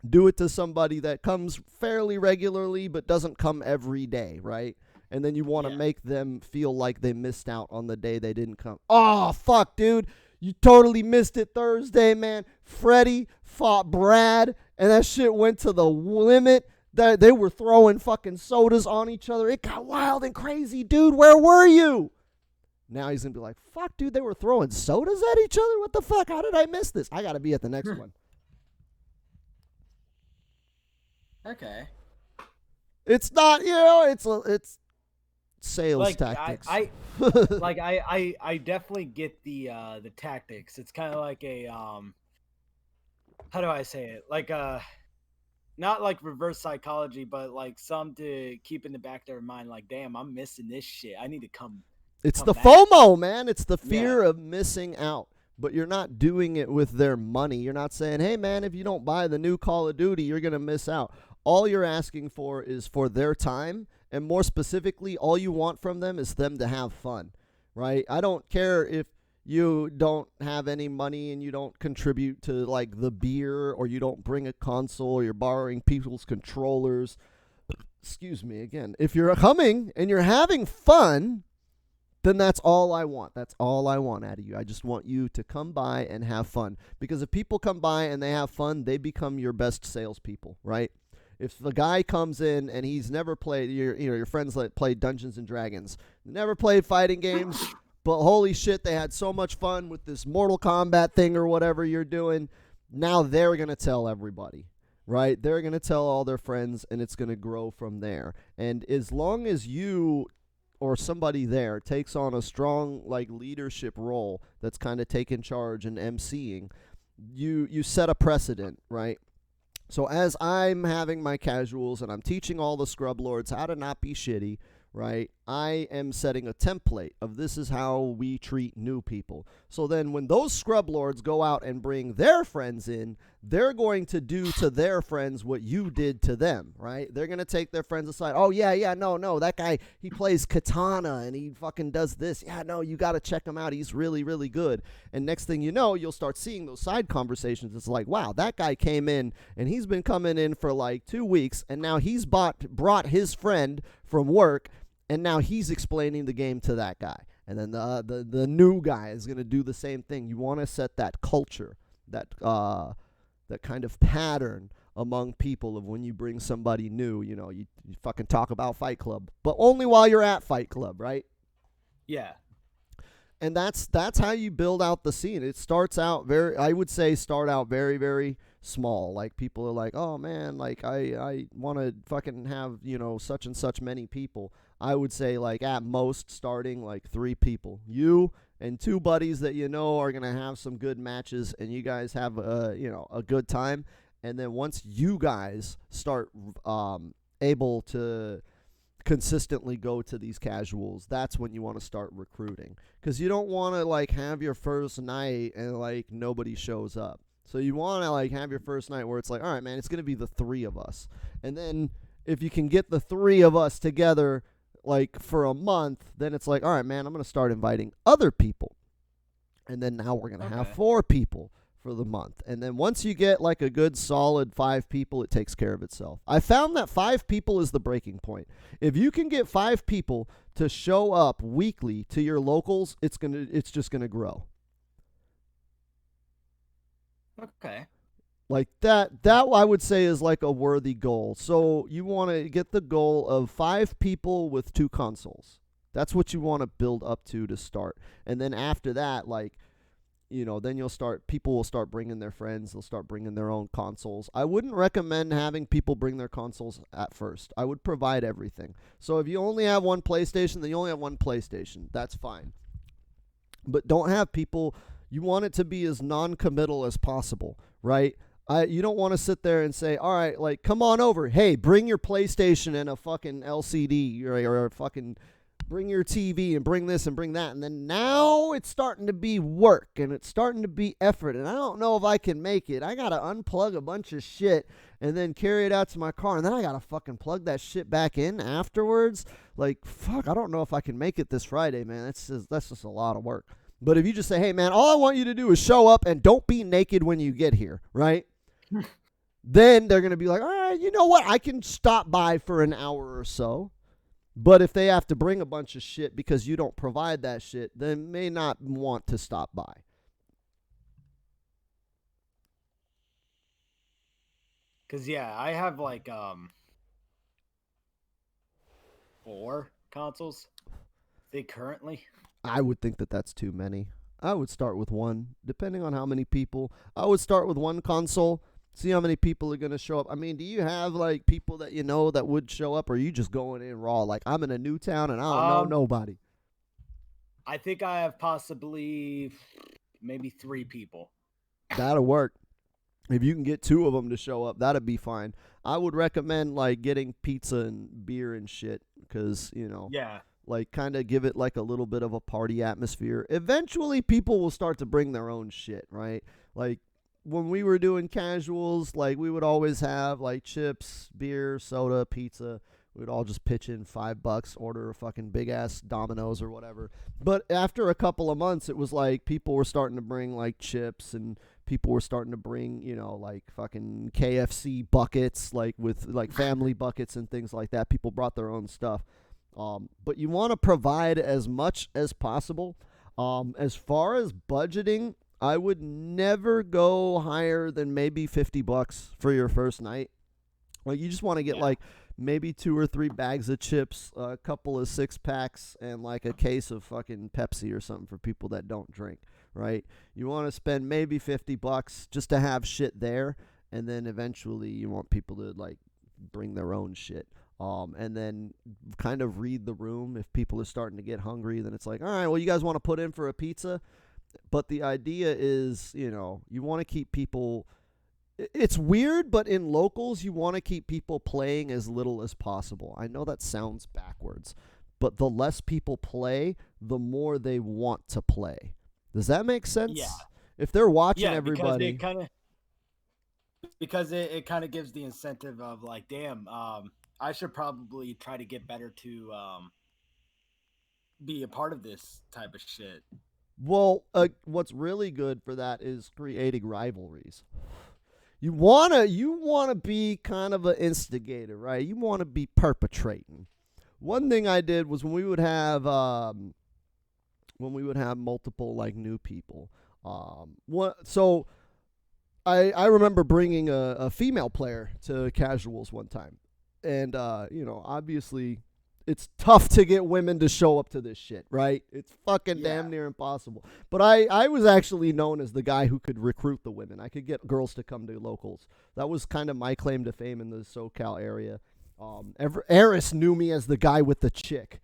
Do it to somebody that comes fairly regularly but doesn't come every day, right? And then you want to make them feel like they missed out on the day they didn't come. Oh, fuck, dude. You totally missed it Thursday, man. Freddie fought Brad, and that shit went to the limit. They were throwing fucking sodas on each other. It got wild and crazy, dude. Where were you? Now he's going to be like, fuck, dude, they were throwing sodas at each other? What the fuck? How did I miss this? I got to be at the next one. Okay. It's not, it's sales Like tactics. I definitely get the tactics. It's kind of like a how do I say it? Like not like reverse psychology, but like some to keep in the back of their mind. Like, damn, I'm missing this shit. I need to It's come the back. FOMO, man. It's the Yeah, fear of missing out. But you're not doing it with their money. You're not saying, hey, man, if you don't buy the new Call of Duty, you're going to miss out. All you're asking for is for their time. And more specifically, all you want from them is them to have fun, right? I don't care if you don't have any money and you don't contribute to like the beer or you don't bring a console or you're borrowing people's controllers. Excuse me again. If you're coming and you're having fun, then that's all I want. That's all I want out of you. I just want you to come by and have fun. Because if people come by and they have fun, they become your best salespeople, right? If the guy comes in and he's never played, your friends that played Dungeons and Dragons, never played fighting games, but holy shit, they had so much fun with this Mortal Kombat thing or whatever you're doing. Now they're gonna tell everybody, right? They're gonna tell all their friends, and it's gonna grow from there. And as long as you or somebody there takes on a strong like leadership role that's kind of taking charge and emceeing, you set a precedent, right? So as I'm having my casuals and I'm teaching all the scrub lords how to not be shitty, right? I am setting a template of this is how we treat new people. So then when those scrub lords go out and bring their friends in, they're going to do to their friends what you did to them, right? They're going to take their friends aside. Oh, yeah, no, that guy, he plays katana and he fucking does this. Yeah, no, you got to check him out. He's really, really good. And next thing you know, you'll start seeing those side conversations. It's like, wow, that guy came in and he's been coming in for like 2 weeks and now he's brought his friend from work and now he's explaining the game to that guy. And then the new guy is going to do the same thing. You want to set that culture, that kind of pattern among people of when you bring somebody new, you fucking talk about Fight Club, but only while you're at Fight Club, right? yeah. And that's how you build out the scene. It starts out very, I would say, start out very, very small. Like people are like, oh man, like I want to fucking have such and such many people. I would say like at most starting like 3 people, you and 2 buddies that are gonna have some good matches, and you guys have a good time. And then once you guys start able to consistently go to these casuals, that's when you want to start recruiting, because you don't want to like have your first night and like nobody shows up. So you want to like have your first night where it's like, all right, man, it's going to be the 3 of us. And then if you can get the 3 of us together like for a month, then it's like, all right, man, I'm going to start inviting other people. And then now we're going to have Okay. 4 people for the month. And then once you get like a good solid 5 people, it takes care of itself. I found that 5 people is the breaking point. If you can get 5 people to show up weekly to your locals, it's just going to grow. Okay. Like that I would say is like a worthy goal. So you want to get the goal of 5 people with 2 consoles. That's what you want to build up to start. And then after that, like then people will start bringing their friends, they'll start bringing their own consoles. I wouldn't recommend having people bring their consoles at first. I would provide everything. So if you only have one PlayStation, then you only have one PlayStation. That's fine. But don't have people, you want it to be as non-committal as possible, right? You don't want to sit there and say, all right, like, come on over. Hey, bring your PlayStation and a fucking LCD or a fucking bring your TV and bring this and bring that. And then now it's starting to be work and it's starting to be effort. And I don't know if I can make it. I got to unplug a bunch of shit and then carry it out to my car. And then I got to fucking plug that shit back in afterwards. Like, fuck, I don't know if I can make it this Friday, man. That's just a lot of work. But if you just say, hey, man, all I want you to do is show up and don't be naked when you get here, right? Then they're going to be like, all right, you know what? I can stop by for an hour or so. But if they have to bring a bunch of shit because you don't provide that shit, they may not want to stop by. Cause yeah, I have like 4 consoles. They currently. I would think that that's too many. I would start with one, depending on how many people. I would start with one console, See how many people are going to show up. I mean, do you have like people that you know that would show up, or are you just going in raw? Like, I'm in a new town and I don't know Um, nobody. I think I have possibly maybe 3 people. That'll work. If you can get 2 of them to show up, that'd be fine. I would recommend like getting pizza and beer and shit because, Yeah, like kind of give it like a little bit of a party atmosphere. Eventually, people will start to bring their own shit, right? Like when we were doing casuals, like we would always have like chips, beer, soda, pizza. We'd all just pitch in $5, order a fucking big ass Domino's or whatever. But after a couple of months, it was like people were starting to bring like chips and people were starting to bring, like fucking KFC buckets, like with like family buckets and things like that. People brought their own stuff. But you want to provide as much as possible. As far as budgeting, I would never go higher than maybe $50 for your first night. Like you just want to get yeah, like maybe 2 or 3 bags of chips, a couple of 6 packs, and like a case of fucking Pepsi or something for people that don't drink. Right? You want to spend maybe $50 just to have shit there, and then eventually you want people to like bring their own shit. And then kind of read the room. If people are starting to get hungry, then it's like, all right, well, you guys want to put in for a pizza? But the idea is, you want to keep people. It's weird, but in locals, you want to keep people playing as little as possible. I know that sounds backwards, but the less people play, the more they want to play. Does that make sense? yeah, If they're watching yeah. Because everybody, it kind of gives the incentive of like, damn, I should probably try to get better to be a part of this type of shit. well, what's really good for that is creating rivalries. You wanna be kind of an instigator, right? You want to be perpetrating. One thing I did was when we would have multiple like new people. So I remember bringing a female player to casuals one time, and obviously it's tough to get women to show up to this shit, right? It's fucking Yeah, damn near impossible. But I was actually known as the guy who could recruit the women. I could get girls to come to locals. That was kind of my claim to fame in the SoCal area. Eris knew me as the guy with the chick.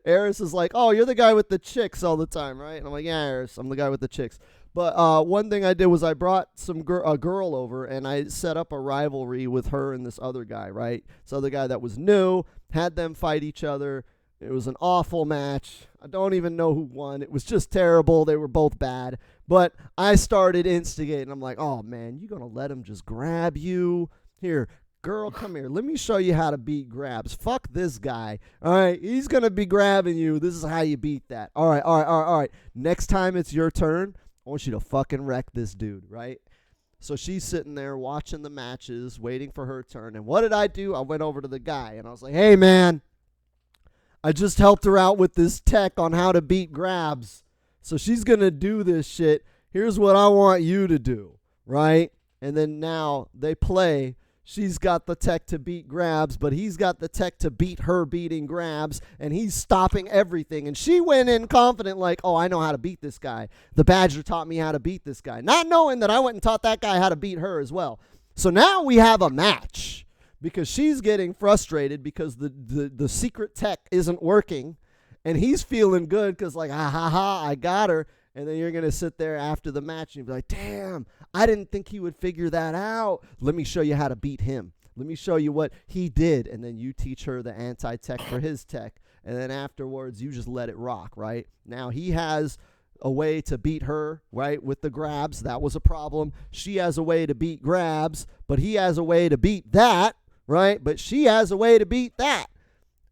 Eris is like, oh, you're the guy with the chicks all the time, right? And I'm like, yeah, Eris, I'm the guy with the chicks. But one thing I did was I brought a girl over and I set up a rivalry with her and this other guy, right? This other guy that was new, had them fight each other. It was an awful match. I don't even know who won. It was just terrible. They were both bad. But I started instigating. I'm like, oh, man, you going to let him just grab you? Here, girl, come here. Let me show you how to beat grabs. Fuck this guy. All right, he's going to be grabbing you. This is how you beat that. All right, all right, all right, all right. Next time it's your turn, I want you to fucking wreck this dude, right? So she's sitting there watching the matches, waiting for her turn. And what did I do? I went over to the guy, and I was like, hey, man, I just helped her out with this tech on how to beat grabs. So she's going to do this shit. Here's what I want you to do, right? And then now they play. She's got the tech to beat grabs, but he's got the tech to beat her beating grabs, and he's stopping everything. And she went in confident like, oh, I know how to beat this guy. The Badger taught me how to beat this guy. Not knowing that I went and taught that guy how to beat her as well. So now we have a match because she's getting frustrated because the secret tech isn't working, and he's feeling good because like, ha, ha, ha, I got her. And then you're going to sit there after the match and be like, damn, I didn't think he would figure that out. Let me show you how to beat him. Let me show you what he did. And then you teach her the anti-tech for his tech. And then afterwards, you just let it rock, right? Now he has a way to beat her, right, with the grabs. That was a problem. She has a way to beat grabs, but he has a way to beat that, right? But she has a way to beat that.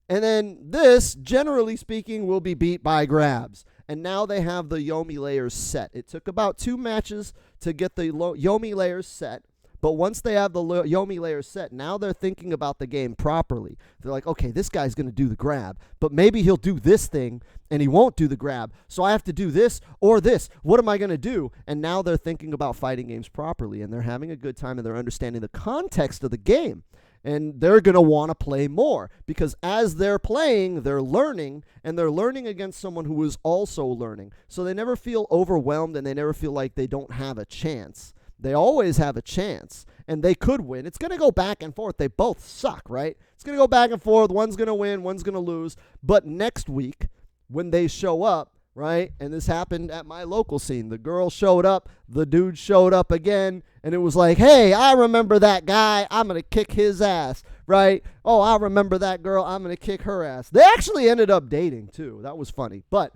And then this, generally speaking, will be beat by grabs. And now they have the Yomi layers set. It took about 2 matches to get the Yomi layers set. But once they have the Yomi layers set, now they're thinking about the game properly. They're like, okay, this guy's going to do the grab, but maybe he'll do this thing and he won't do the grab. So I have to do this or this. What am I going to do? And now they're thinking about fighting games properly, and they're having a good time, and they're understanding the context of the game. And they're going to want to play more because as they're playing, they're learning, and they're learning against someone who is also learning. So they never feel overwhelmed, and they never feel like they don't have a chance. They always have a chance, and they could win. It's going to go back and forth. They both suck, right? It's going to go back and forth. One's going to win, one's going to lose. But next week, when they show up, right, and this happened at my local scene, the girl showed up, the dude showed up again, and it was like, hey, I remember that guy. I'm going to kick his ass, right? Oh, I remember that girl. I'm going to kick her ass. They actually ended up dating, too. That was funny. But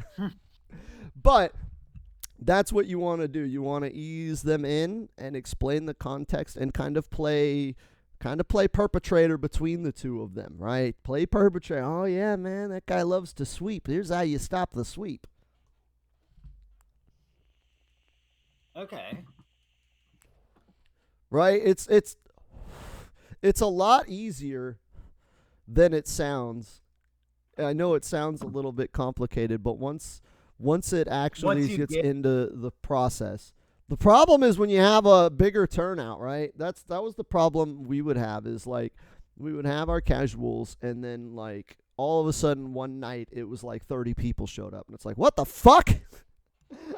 that's what you want to do. You want to ease them in and explain the context and kind of play perpetrator between the two of them, right? Play perpetrator. Oh, yeah, man, that guy loves to sweep. Here's how you stop the sweep. Okay. Right? It's a lot easier than it sounds. I know it sounds a little bit complicated, but once it actually gets into the process. The problem is when you have a bigger turnout, right? That was the problem we would have, is like we would have our casuals, and then like all of a sudden one night it was like 30 people showed up, and it's like, what the fuck?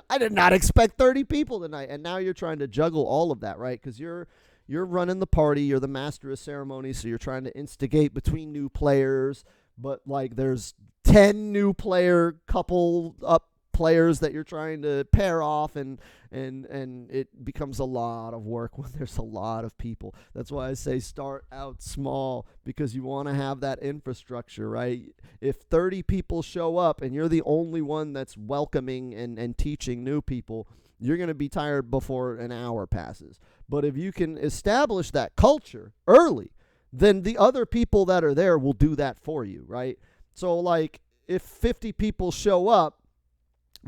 I did not expect 30 people tonight. And now you're trying to juggle all of that, right? Because you're running the party, you're the master of ceremonies, so you're trying to instigate between new players, but like there's 10 new player couple up players that you're trying to pair off, and it becomes a lot of work when there's a lot of people. That's why I say start out small, because you want to have that infrastructure, right? If 30 people show up and you're the only one that's welcoming and teaching new people, you're going to be tired before an hour passes. But if you can establish that culture early, then the other people that are there will do that for you, right? So like if 50 people show up,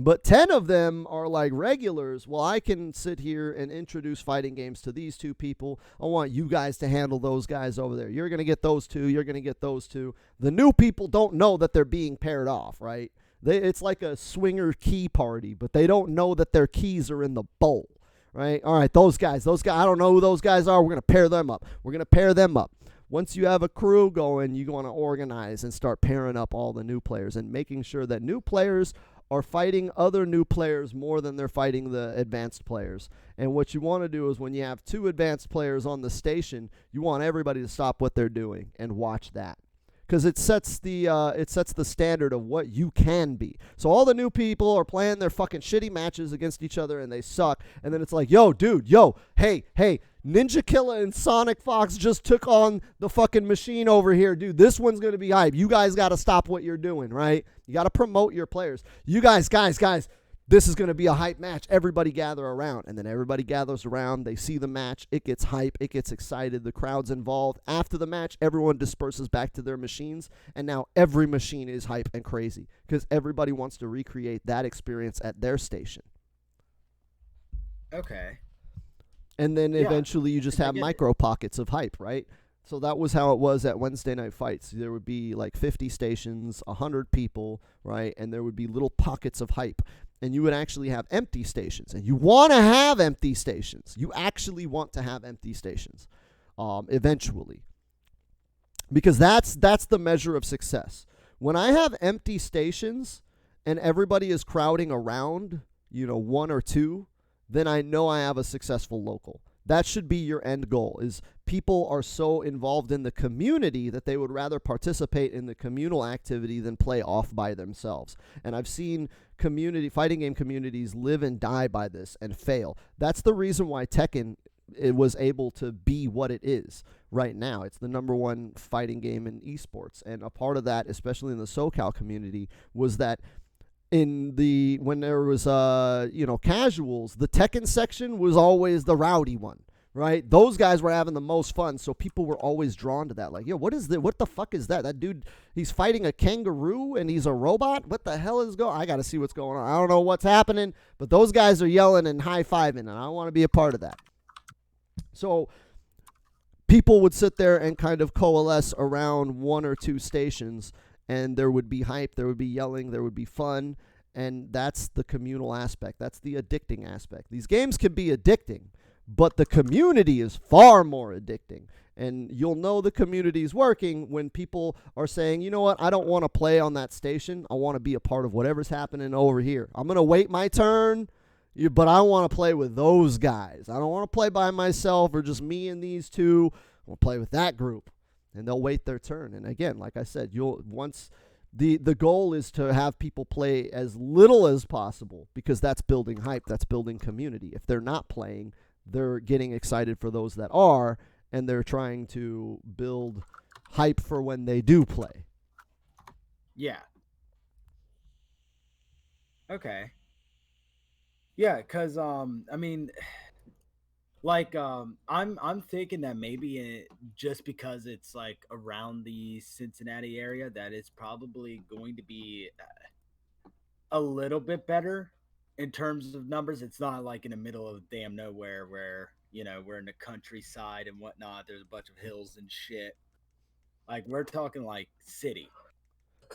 but 10 of them are like regulars, well, I can sit here and introduce fighting games to these two people. I want you guys to handle those guys over there. You're going to get those two. You're going to get those two. The new people don't know that they're being paired off, right? It's like a swinger key party, but they don't know that their keys are in the bowl, right? All right, those guys, I don't know who those guys are. We're going to pair them up. Once you have a crew going, you want to organize and start pairing up all the new players and making sure that new players are fighting other new players more than they're fighting the advanced players. And what you want to do is when you have two advanced players on the station, you want everybody to stop what they're doing and watch that. Because it sets the standard of what you can be. So all the new people are playing their fucking shitty matches against each other and they suck. And then it's like, yo, dude, hey, Ninja Killa and Sonic Fox just took on the fucking machine over here. Dude, this one's going to be hype. You guys got to stop what you're doing, right? You got to promote your players. You guys, this is going to be a hype match. Everybody gather around. And then everybody gathers around. They see the match. It gets hype. It gets excited. The crowd's involved. After the match, everyone disperses back to their machines. And now every machine is hype and crazy because everybody wants to recreate that experience at their station. Okay. And then eventually you just have micro pockets of hype, right? So that was how it was at Wednesday Night Fights. There would be like 50 stations, 100 people, right? And there would be little pockets of hype. And you would actually have empty stations. And you want to have empty stations. You actually want to have empty stations eventually. Because that's the measure of success. When I have empty stations and everybody is crowding around, one or two, then I know I have a successful local. That should be your end goal, is people are so involved in the community that they would rather participate in the communal activity than play off by themselves. And I've seen fighting game communities live and die by this and fail. That's the reason why Tekken was able to be what it is right now. It's the number one fighting game in esports. And a part of that, especially in the SoCal community, was that when there was casuals, the Tekken section was always the rowdy one, right? Those guys were having the most fun, so people were always drawn to that. Like, yo, what the fuck is that? That dude, he's fighting a kangaroo and he's a robot? What the hell is going on? I gotta see what's going on. I don't know what's happening, but those guys are yelling and high-fiving, and I want to be a part of that. So people would sit there and kind of coalesce around one or two stations, and there would be hype, there would be yelling, there would be fun, and that's the communal aspect. That's the addicting aspect. These games can be addicting, but the community is far more addicting. And you'll know the community is working when people are saying, you know what, I don't want to play on that station. I want to be a part of whatever's happening over here. I'm going to wait my turn. But I want to play with those guys. I don't want to play by myself or just me and these two. I want to play with that group, and they'll wait their turn. And again, like I said, you'll once the goal is to have people play as little as possible because that's building hype, that's building community. If they're not playing, they're getting excited for those that are, and they're trying to build hype for when they do play. Yeah. Okay. Yeah, cuz I mean, like I'm thinking that maybe just because it's like around the Cincinnati area that it's probably going to be a little bit better in terms of numbers. It's not like in the middle of damn nowhere where, we're in the countryside and whatnot. There's a bunch of hills and shit. Like we're talking like city.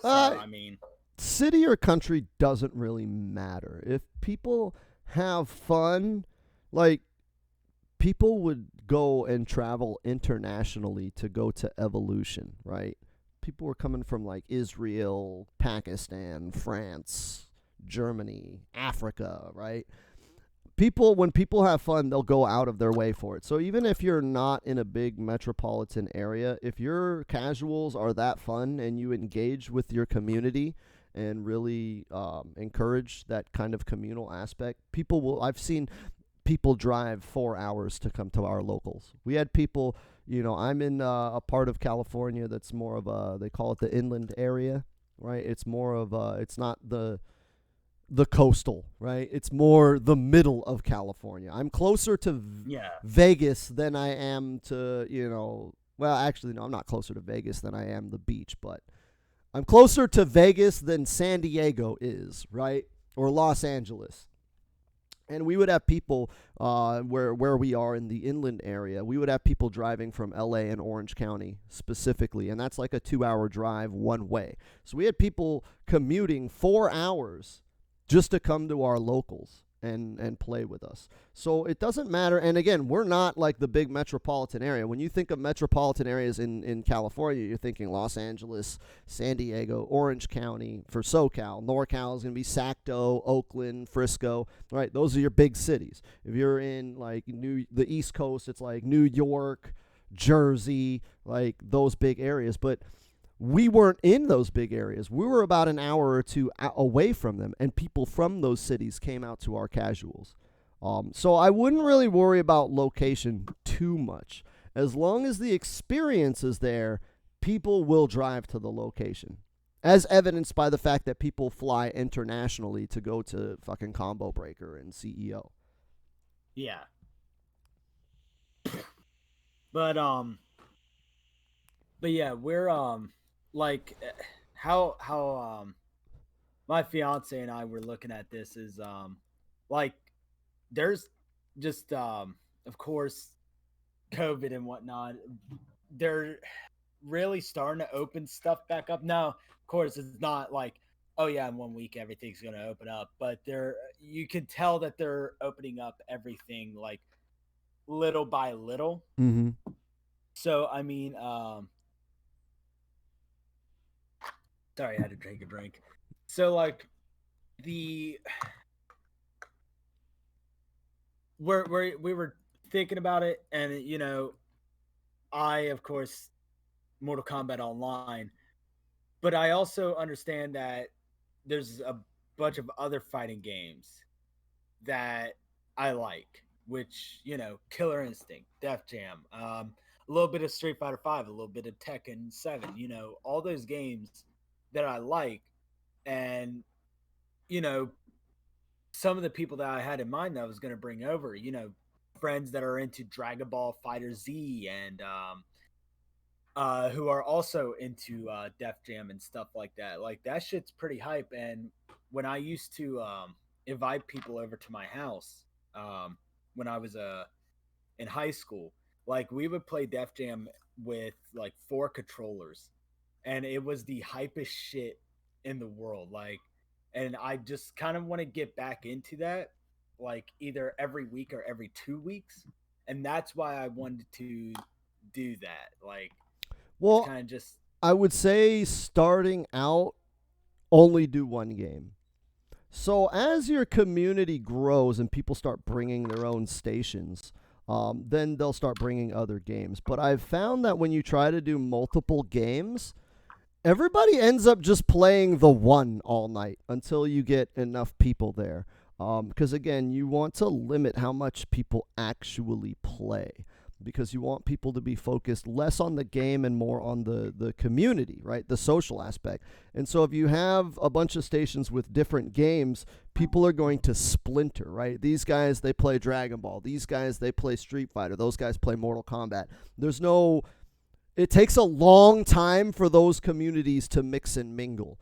So Uh, I mean, City or country doesn't really matter. If people have fun, like people would go and travel internationally to go to Evolution, right? People were coming from like Israel, Pakistan, France, Germany, Africa, right? When people have fun, they'll go out of their way for it. So even if you're not in a big metropolitan area, if your casuals are that fun and you engage with your community and really encourage that kind of communal aspect, people will. I've seen people drive 4 hours to come to our locals. We had people, I'm in a part of California that's more of they call it the inland area, right? It's more of it's not the coastal, right? It's more the middle of California. I'm closer to yeah. Vegas than I am to, well, actually, no, I'm not closer to Vegas than I am the beach, but I'm closer to Vegas than San Diego is, right? Or Los Angeles. And we would have people where we are in the inland area. We would have people driving from L.A. and Orange County specifically, and that's like a 2-hour drive one way. So we had people commuting 4 hours just to come to our locals and play with us. So it doesn't matter. And again, we're not like the big metropolitan area. When you think of metropolitan areas in California, you're thinking Los Angeles, San Diego, Orange County for SoCal. NorCal is going to be Sacto, Oakland, Frisco, right? Those are your big cities. If you're in like the East Coast, it's like New York, Jersey, like those big areas. But we weren't in those big areas. We were about an hour or two away from them, and people from those cities came out to our casuals. So I wouldn't really worry about location too much. As long as the experience is there, people will drive to the location. As evidenced by the fact that people fly internationally to go to fucking Combo Breaker and CEO. Yeah. But yeah, we're like how my fiance and I were looking at this is like there's just of course COVID and whatnot. They're really starting to open stuff back up. Now, of course, it's not like, oh yeah, in 1 week everything's gonna open up, but you can tell that they're opening up everything like little by little. Mm-hmm. So I mean, sorry, I had to drink a drink. So like the we were thinking about it, and I of course Mortal Kombat Online, but I also understand that there's a bunch of other fighting games that I like, which Killer Instinct, Def Jam, a little bit of Street Fighter Five, a little bit of Tekken 7, all those games that I like, and you know some of the people that I had in mind that I was going to bring over, friends that are into Dragon Ball Fighter Z and who are also into Def Jam and stuff like that. Like that shit's pretty hype. And when I used to invite people over to my house when I was in high school, like we would play Def Jam with like 4 controllers, and it was the hypest shit in the world. Like, and I just kind of want to get back into that, like either every week or every 2 weeks, and that's why I wanted to do that. Like, it's Well, kind of just I would say starting out, only do one game. So as your community grows and people start bringing their own stations, then they'll start bringing other games. But I've found that when you try to do multiple games, everybody ends up just playing the one all night until you get enough people there. Because again, you want to limit how much people actually play, because you want people to be focused less on the game and more on the community, right? The social aspect. And so if you have a bunch of stations with different games, people are going to splinter, right? These guys, they play Dragon Ball. These guys, they play Street Fighter. Those guys play Mortal Kombat. It takes a long time for those communities to mix and mingle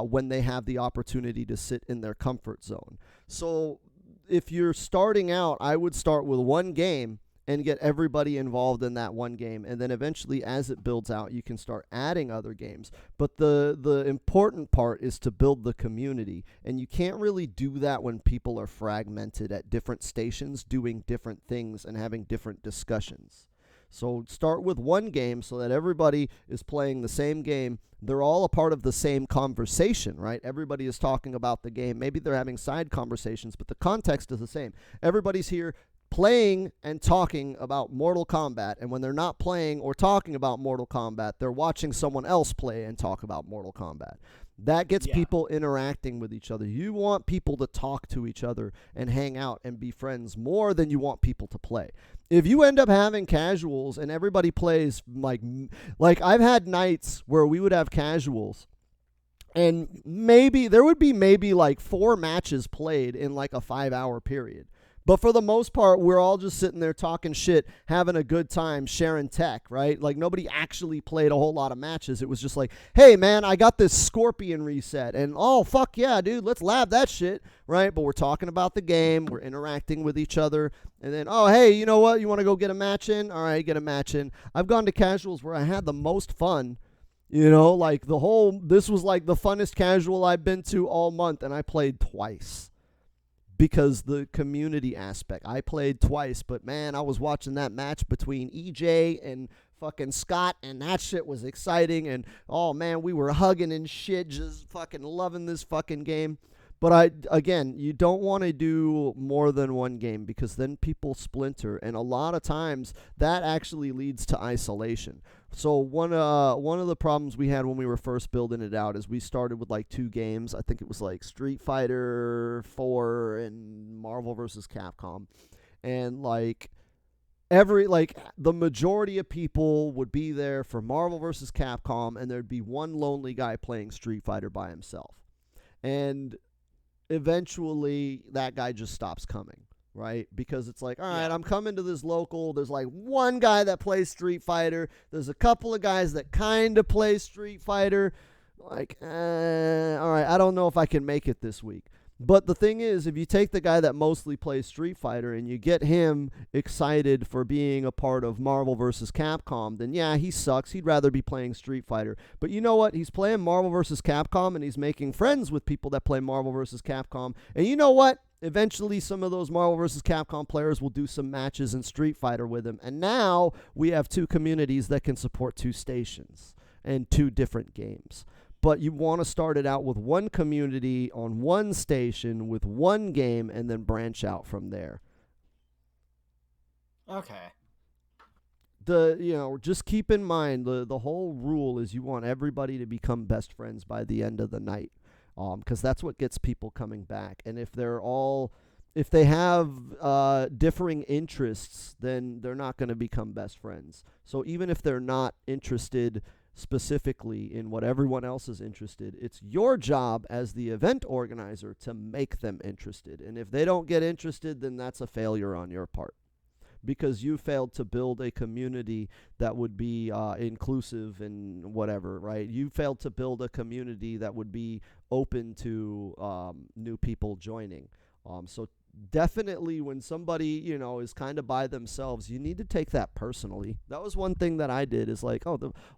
when they have the opportunity to sit in their comfort zone. So if you're starting out, I would start with one game and get everybody involved in that one game. And then eventually, as it builds out, you can start adding other games. But the important part is to build the community. And you can't really do that when people are fragmented at different stations, doing different things and having different discussions. So start with one game so that everybody is playing the same game. They're all a part of the same conversation, right? Everybody is talking about the game. Maybe they're having side conversations, but the context is the same. Everybody's here playing and talking about Mortal Kombat, and when they're not playing or talking about Mortal Kombat, they're watching someone else play and talk about Mortal Kombat. That gets people interacting with each other. You want people to talk to each other and hang out and be friends more than you want people to play. If you end up having casuals and everybody plays like I've had nights where we would have casuals and there would be maybe like 4 matches played in like a 5-hour period. But for the most part, we're all just sitting there talking shit, having a good time, sharing tech, right? Like, nobody actually played a whole lot of matches. It was just like, hey, man, I got this Scorpion reset. And, oh, fuck yeah, dude, let's lab that shit, right? But we're talking about the game. We're interacting with each other. And then, oh, hey, you know what? You want to go get a match in? All right, get a match in. I've gone to casuals where I had the most fun. You know, like this was like the funnest casual I've been to all month, and I played twice. Because the community aspect. I played twice, but man, I was watching that match between EJ and fucking Scott, and that shit was exciting. And oh man, we were hugging and shit, just fucking loving this fucking game. But again, you don't want to do more than one game because then people splinter, and a lot of times that actually leads to isolation. So one of the problems we had when we were first building it out is we started with like 2 games. I think it was like Street Fighter 4 and Marvel vs. Capcom, and like the majority of people would be there for Marvel vs. Capcom, and there'd be one lonely guy playing Street Fighter by himself, and eventually that guy just stops coming, right? Because it's like, all right, I'm coming to this local. There's like one guy that plays Street Fighter. There's a couple of guys that kind of play Street Fighter. Like, all right, I don't know if I can make it this week. But the thing is, if you take the guy that mostly plays Street Fighter and you get him excited for being a part of Marvel vs. Capcom, then yeah, he sucks. He'd rather be playing Street Fighter. But you know what? He's playing Marvel vs. Capcom, and he's making friends with people that play Marvel vs. Capcom. And you know what? Eventually, some of those Marvel vs. Capcom players will do some matches in Street Fighter with him. And now we have 2 communities that can support 2 stations and 2 different games. But you want to start it out with one community on one station with one game and then branch out from there. Okay. Just keep in mind the whole rule is you want everybody to become best friends by the end of the night. Because that's what gets people coming back. And if they have differing interests, then they're not going to become best friends. So even if they're not interested specifically in what everyone else is interested, it's your job as the event organizer to make them interested. And if they don't get interested, then that's a failure on your part, because you failed to build a community that would be inclusive and whatever, right? You failed to build a community that would be open to new people joining. So definitely when somebody, is kind of by themselves, you need to take that personally. That was one thing that I did, is like,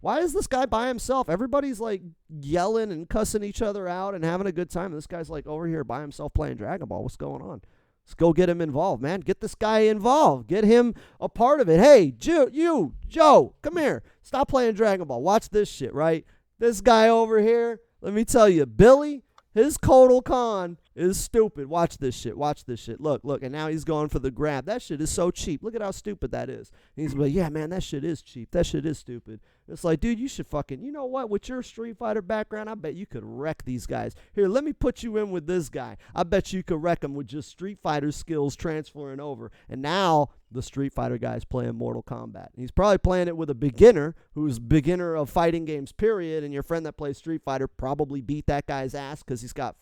why is this guy by himself? Everybody's like yelling and cussing each other out and having a good time. This guy's like over here by himself playing Dragon Ball. What's going on? Let's go get him involved, man. Get this guy involved. Get him a part of it. Hey, Joe, come here. Stop playing Dragon Ball. Watch this shit, right? This guy over here, let me tell you, Billy, his Kotal Khan is stupid. Watch this shit. Watch this shit. Look, look. And now he's going for the grab. That shit is so cheap. Look at how stupid that is. And he's like, yeah, man, that shit is cheap. That shit is stupid. It's like, dude, you should fucking, you know what? With your Street Fighter background, I bet you could wreck these guys. Here, let me put you in with this guy. I bet you could wreck him with just Street Fighter skills transferring over. And now the Street Fighter guy's playing Mortal Kombat. He's probably playing it with a beginner who's beginner of fighting games, period. And your friend that plays Street Fighter probably beat that guy's ass because he's got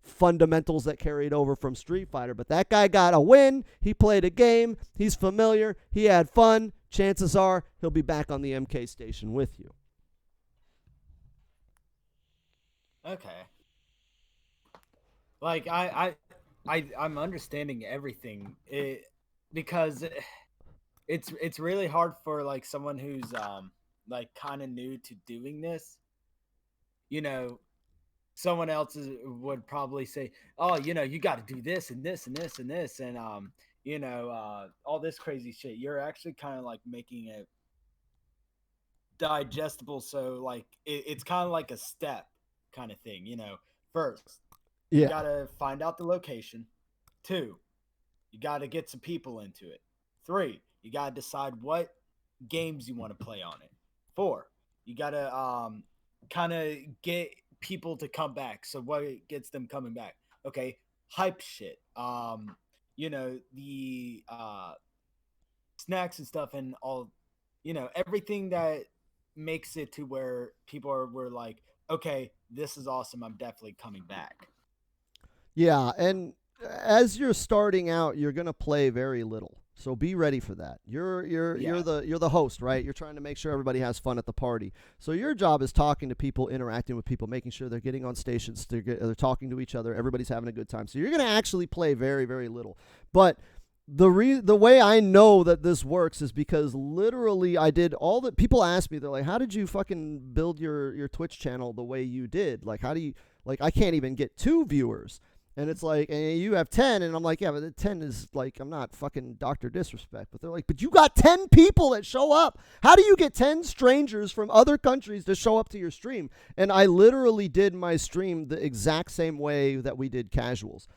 fundamentals that carried over from Street Fighter. But that guy got a win. He played a game. He's familiar. He had fun. Chances are he'll be back on the MK station with you. Okay. Like I'm understanding everything. Because it's really hard for like someone who's like kind of new to doing this. You know, someone else would probably say, "Oh, you know, you got to do this and this and this and this and all this crazy shit." You're actually kind of like making it digestible, so like it's kind of like a step kind of thing. First you Yeah. gotta find out the location. Two, you gotta get some people into it. Three, you gotta decide what games you want to play on it. Four, you gotta kind of get people to come back. So what gets them coming back? Okay, hype shit. The snacks and stuff and all, everything that makes it to where people were like, okay, this is awesome. I'm definitely coming back. Yeah, and as you're starting out, you're gonna play very little. So be ready for that. You're Yeah. the host, right? You're trying to make sure everybody has fun at the party. So your job is talking to people, interacting with people, making sure they're getting on stations, they're talking to each other, everybody's having a good time. So you're gonna actually play very very little. But the way I know that this works is because literally I did all the people ask me, they're like, how did you fucking build your Twitch channel the way you did? Like, how do you, like, I can't even get 2 viewers. And it's like, and you have 10, and I'm like, yeah, but the 10 is like, I'm not fucking Dr. Disrespect, but they're like, but you got 10 people that show up. How do you get 10 strangers from other countries to show up to your stream? And I literally did my stream the exact same way that we did casuals.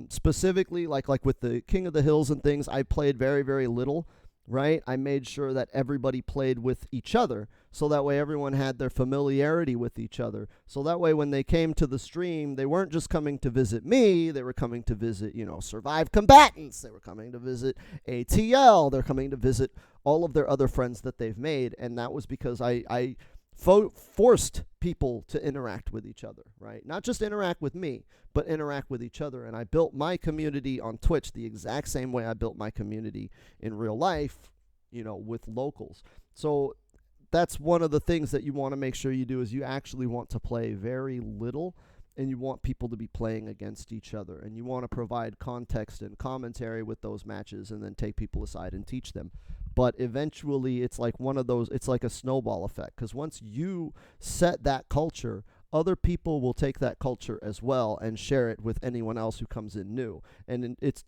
Specifically, like with the King of the Hills and things, I played very, very little, right? I made sure that everybody played with each other, so that way everyone had their familiarity with each other. So that way when they came to the stream, they weren't just coming to visit me, they were coming to visit, Survived Combatants, they were coming to visit ATL, they're coming to visit all of their other friends that they've made, and that was because I forced people to interact with each other, right? Not just interact with me, but interact with each other. And I built my community on Twitch the exact same way I built my community in real life, with locals. So that's one of the things that you want to make sure you do is you actually want to play very little, and you want people to be playing against each other, and you want to provide context and commentary with those matches, and then take people aside and teach them. But eventually it's like one of those, it's like a snowball effect, because once you set that culture, other people will take that culture as well and share it with anyone else who comes in new. And it's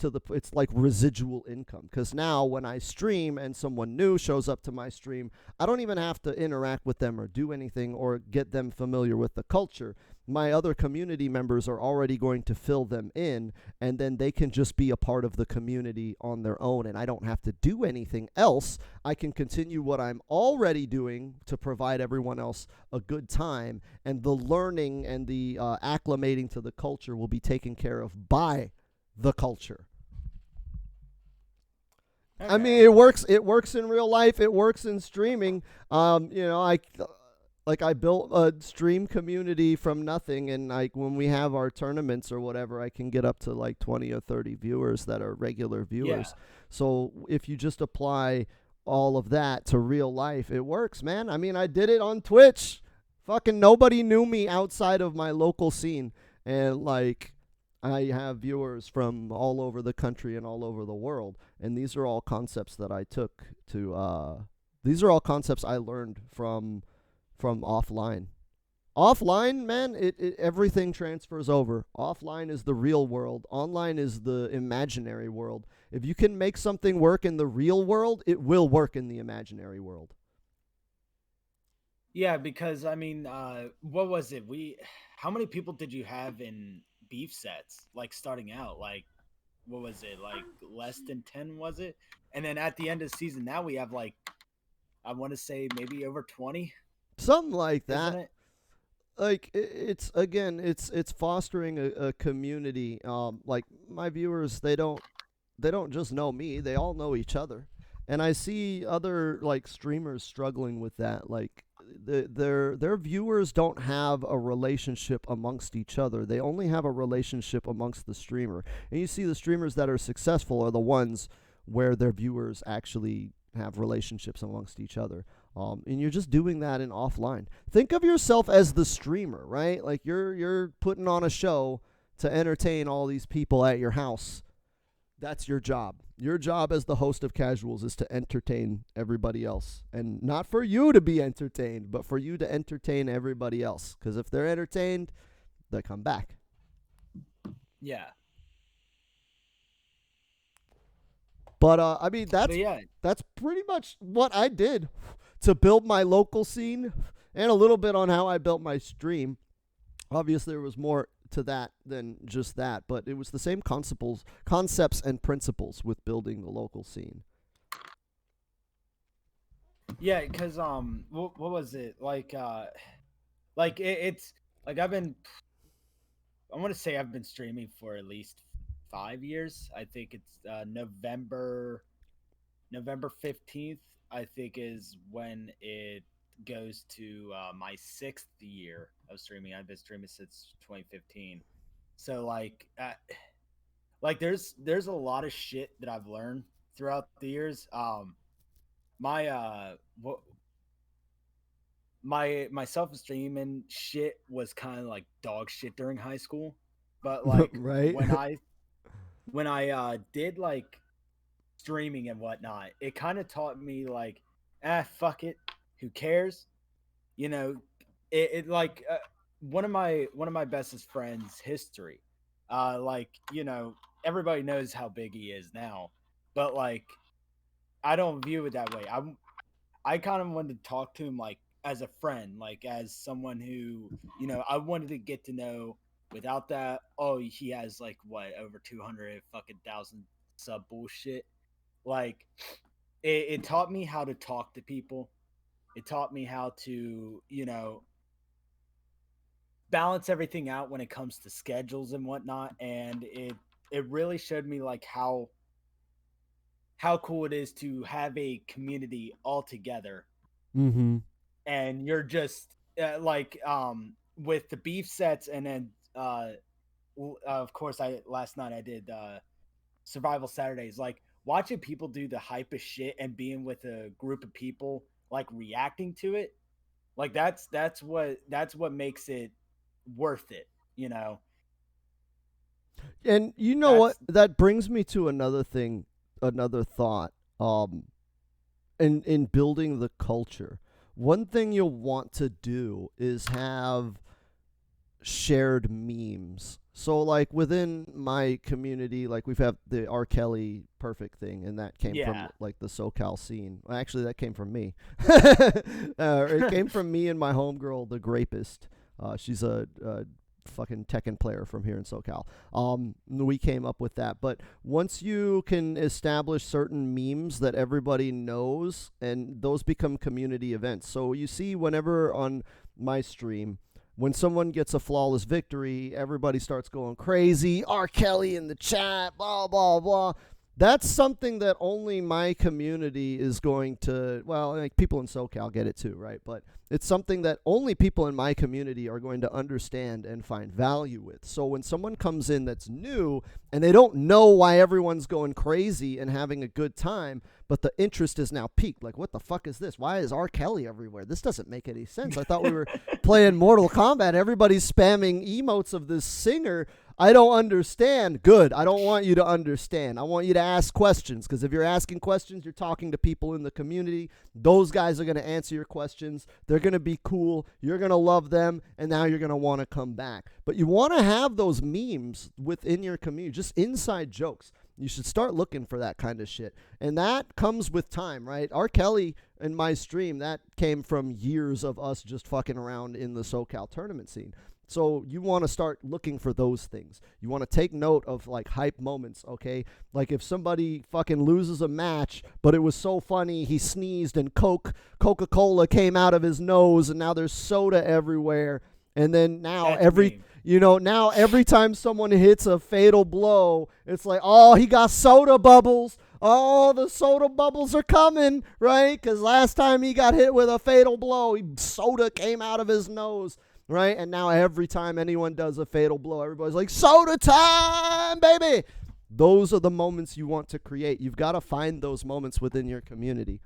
like residual income, because now when I stream and someone new shows up to my stream, I don't even have to interact with them or do anything or get them familiar with the culture. My other community members are already going to fill them in, and then they can just be a part of the community on their own, and I don't have to do anything else. I can continue what I'm already doing to provide everyone else a good time, and the learning and the acclimating to the culture will be taken care of by the culture. I mean, Okay. it works. It works in real life. It works in streaming. I built a stream community from nothing, and like when we have our tournaments or whatever, I can get up to like 20 or 30 viewers that are regular Yeah. viewers. So if you just apply all of that to real life, it works, man. I mean, I did it on Twitch. Fucking nobody knew me outside of my local scene, and like I have viewers from all over the country and all over the world, and these are all concepts that I took to these are all concepts I learned from offline. Offline, man, it everything transfers over. Offline is the real world. Online is the imaginary world. If you can make something work in the real world, it will work in the imaginary world. Yeah, because I mean, what was it? How many people did you have in beef sets, like starting out, like what was it, like less than 10, was it? And then at the end of the season, now we have like, I want to say maybe over 20, Something like isn't that. it? Like it's again, it's fostering a community. Like my viewers, they don't just know me, they all know each other. And I see other like streamers struggling with that. Like their viewers don't have a relationship amongst each other. They only have a relationship amongst the streamer. And you see the streamers that are successful are the ones where their viewers actually have relationships amongst each other. And you're just doing that in offline. Think of yourself as the streamer, right? Like you're putting on a show to entertain all these people at your house. That's your job. Your job as the host of Casuals is to entertain everybody else. And not for you to be entertained, but for you to entertain everybody else. Because if they're entertained, they come back. Yeah. But I mean, But yeah, that's pretty much what I did to build my local scene, and a little bit on how I built my stream. Obviously, there was more to that than just that, but it was the same concepts and principles with building the local scene. yeah, because what was it like it's like I want to say I've been streaming for at least 5 years. I think it's November 15th, I think, is when it goes to my 6th year of streaming. I've been streaming since 2015. So like there's a lot of shit that I've learned throughout the years. My what my self esteem and shit was kind of like dog shit during high school, but like Right? when I did like streaming and whatnot, it kind of taught me like, fuck it, who cares? You know, it like one of my bestest friends' history. Like everybody knows how big he is now, but like I don't view it that way. I kind of wanted to talk to him like as a friend, like as someone who I wanted to get to know. Without that, oh, he has like what, over 200 fucking thousand sub bullshit. Like it taught me how to talk to people. It taught me how to balance everything out when it comes to schedules and whatnot, and it really showed me like how cool it is to have a community all together, Mm-hmm. and you're just with the beef sets, and then of course I last night I did survival Saturdays, like watching people do the hypest shit and being with a group of people like reacting to it, like that's what makes it worth it, And you know what? that's That brings me to another thing, another thought. In building the culture, one thing you'll want to do is have shared memes. So like within my community, like we've had the R. Kelly perfect thing, and that came from yeah. like the SoCal scene. Well, actually, that came from me. It came from me and my homegirl, the Grapist. She's a fucking Tekken player from here in SoCal. We came up with that. But once you can establish certain memes that everybody knows, and those become community events. So you see, whenever on my stream, when someone gets a flawless victory, everybody starts going crazy. R. Kelly in the chat, blah, blah, blah. That's something that only my community is going to, well, like people in SoCal get it too, right? But it's something that only people in my community are going to understand and find value with. So when someone comes in that's new and they don't know why everyone's going crazy and having a good time, but the interest is now peaked. Like, what the fuck is this? Why is R. Kelly everywhere? This doesn't make any sense. I thought we were playing Mortal Kombat. Everybody's spamming emotes of this singer. I don't understand. Good. I don't want you to understand. I want you to ask questions, because if you're asking questions, you're talking to people in the community. Those guys are going to answer your questions. They're going to be cool. You're going to love them, and now you're going to want to come back. But you want to have those memes within your community, just inside jokes. You should start looking for that kind of shit. And that comes with time, right? R. Kelly in my stream, that came from years of us just fucking around in the SoCal tournament scene. So you want to start looking for those things. You want to take note of like hype moments, okay? Like if somebody fucking loses a match, but it was so funny, he sneezed and Coca-Cola came out of his nose and now there's soda everywhere. And then now That's a meme. now every time someone hits a fatal blow, it's like, oh, he got soda bubbles. Oh, the soda bubbles are coming, right? Because last time he got hit with a fatal blow, soda came out of his nose, right? And now every time anyone does a fatal blow, everybody's like, soda time, baby. Those are the moments you want to create. You've got to find those moments within your community.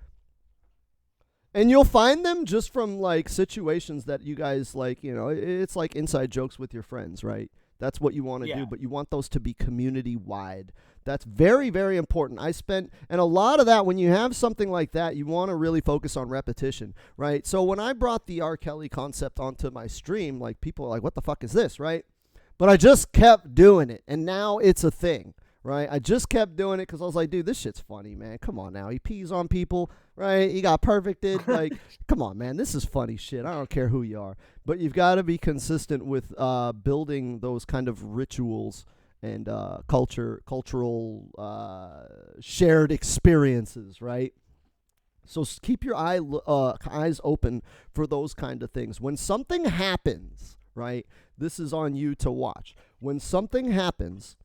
And you'll find them just from like situations that you guys like, it's like inside jokes with your friends, right? That's what you want to do, but you want those to be community wide. That's very, very important. And a lot of that, when you have something like that, you want to really focus on repetition, right? So when I brought the R. Kelly concept onto my stream, like people are like, what the fuck is this, right? But I just kept doing it, and now it's a thing, right? I just kept doing it because I was like, dude, this shit's funny, man. Come on now. He pees on people, right? He got perfected. Like, come on, man. This is funny shit. I don't care who you are. But you've got to be consistent with building those kind of rituals and cultural shared experiences, right? So keep your eyes open for those kind of things. When something happens, right? This is on you to watch. When something happens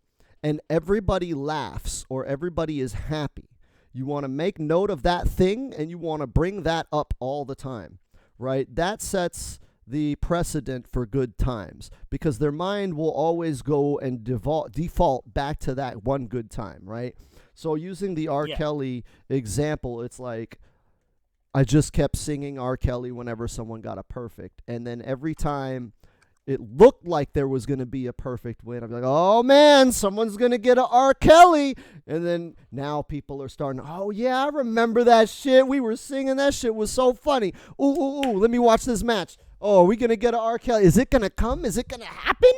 and everybody laughs or everybody is happy, you want to make note of that thing and you want to bring that up all the time, right? That sets the precedent for good times because their mind will always go and default back to that one good time, right? So using the R. Kelly example, it's like I just kept singing R. Kelly whenever someone got a perfect. And then every time it looked like there was going to be a perfect win, I'm like, oh man, someone's going to get a R. Kelly. And then now people are starting, oh yeah, I remember that shit. We were singing, that shit was so funny. Ooh, let me watch this match. Oh, are we going to get an R. Kelly? Is it going to come? Is it going to happen?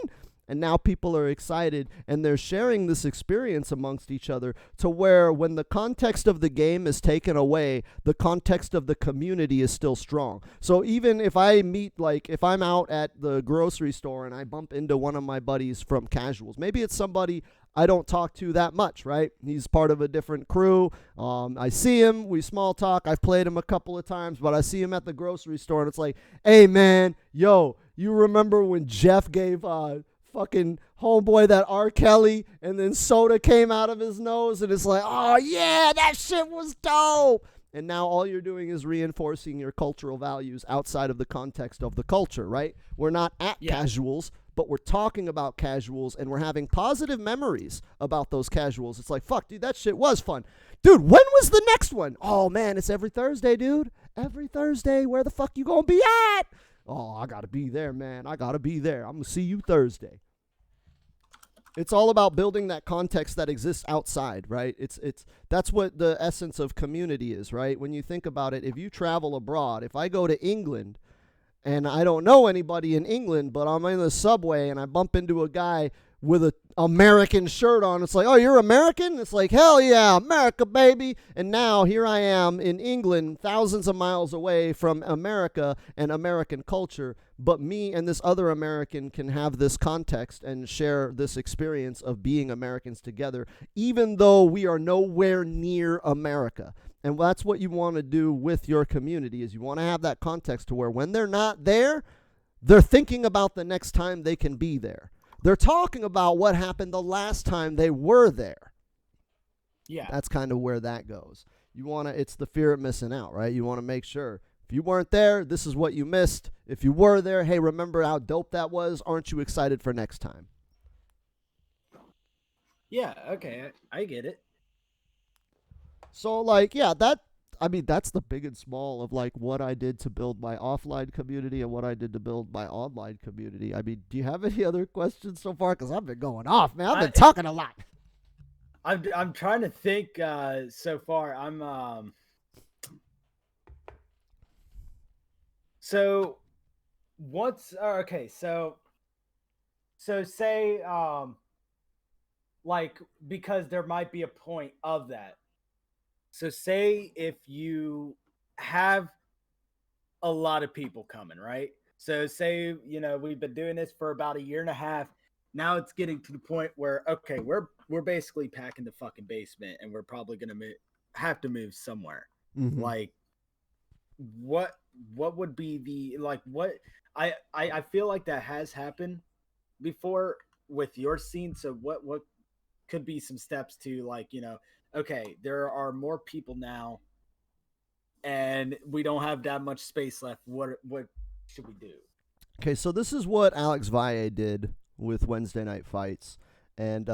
And now people are excited and they're sharing this experience amongst each other to where when the context of the game is taken away, the context of the community is still strong. So even if I meet, like if I'm out at the grocery store and I bump into one of my buddies from Casuals, maybe it's somebody I don't talk to that much, right? He's part of a different crew. I see him, we small talk. I've played him a couple of times, but I see him at the grocery store and it's like, hey man, yo, you remember when Jeff gave fucking homeboy that R. Kelly and then soda came out of his nose and it's like, oh yeah, that shit was dope. And now all you're doing is reinforcing your cultural values outside of the context of the culture, right? We're not at Casuals, but we're talking about Casuals and we're having positive memories about those Casuals. It's like, fuck, dude, that shit was fun. Dude, when was the next one? Oh man, it's every Thursday, dude. Every Thursday. Where the fuck you gonna be at? Oh, I gotta be there, man. I gotta be there. I'm gonna see you Thursday. It's all about building that context that exists outside, right? That's what the essence of community is, right? When you think about it, if you travel abroad, if I go to England and I don't know anybody in England, but I'm in the subway and I bump into a guy with an American shirt on, it's like, oh, you're American? It's like, hell yeah, America, baby. And now here I am in England, thousands of miles away from America and American culture, but me and this other American can have this context and share this experience of being Americans together, even though we are nowhere near America. And that's what you want to do with your community, is you want to have that context to where when they're not there, they're thinking about the next time they can be there. They're talking about what happened the last time they were there. Yeah. That's kind of where that goes. It's the fear of missing out, right? You want to make sure if you weren't there, this is what you missed. If you were there, hey, remember how dope that was? Aren't you excited for next time? Yeah, okay. I get it. So, like, yeah, that's the big and small of like what I did to build my offline community and what I did to build my online community. I mean, do you have any other questions so far? Because I've been going off, man. I've been talking a lot. I'm trying to think. So far, So what's okay? So say like, because there might be a point of that. So say if you have a lot of people coming, right? So say, we've been doing this for about a year and a half. Now it's getting to the point where, okay, we're basically packing the fucking basement, and we're probably gonna have to move somewhere. Mm-hmm. Like, what what would be the like what I feel like that has happened before with your scene. So what could be some steps to, like, okay, there are more people now, and we don't have that much space left. What should we do? Okay, so this is what Alex Valle did with Wednesday Night Fights, and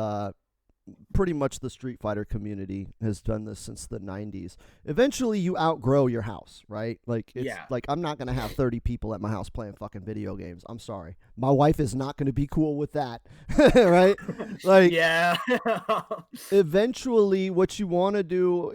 pretty much the Street Fighter community has done this since the 90s. Eventually, you outgrow your house, right? Like, it's Yeah. like I'm not going to have 30 people at my house playing fucking video games. I'm sorry. My wife is not going to be cool with that, right? Like, Yeah. eventually, what you want to do,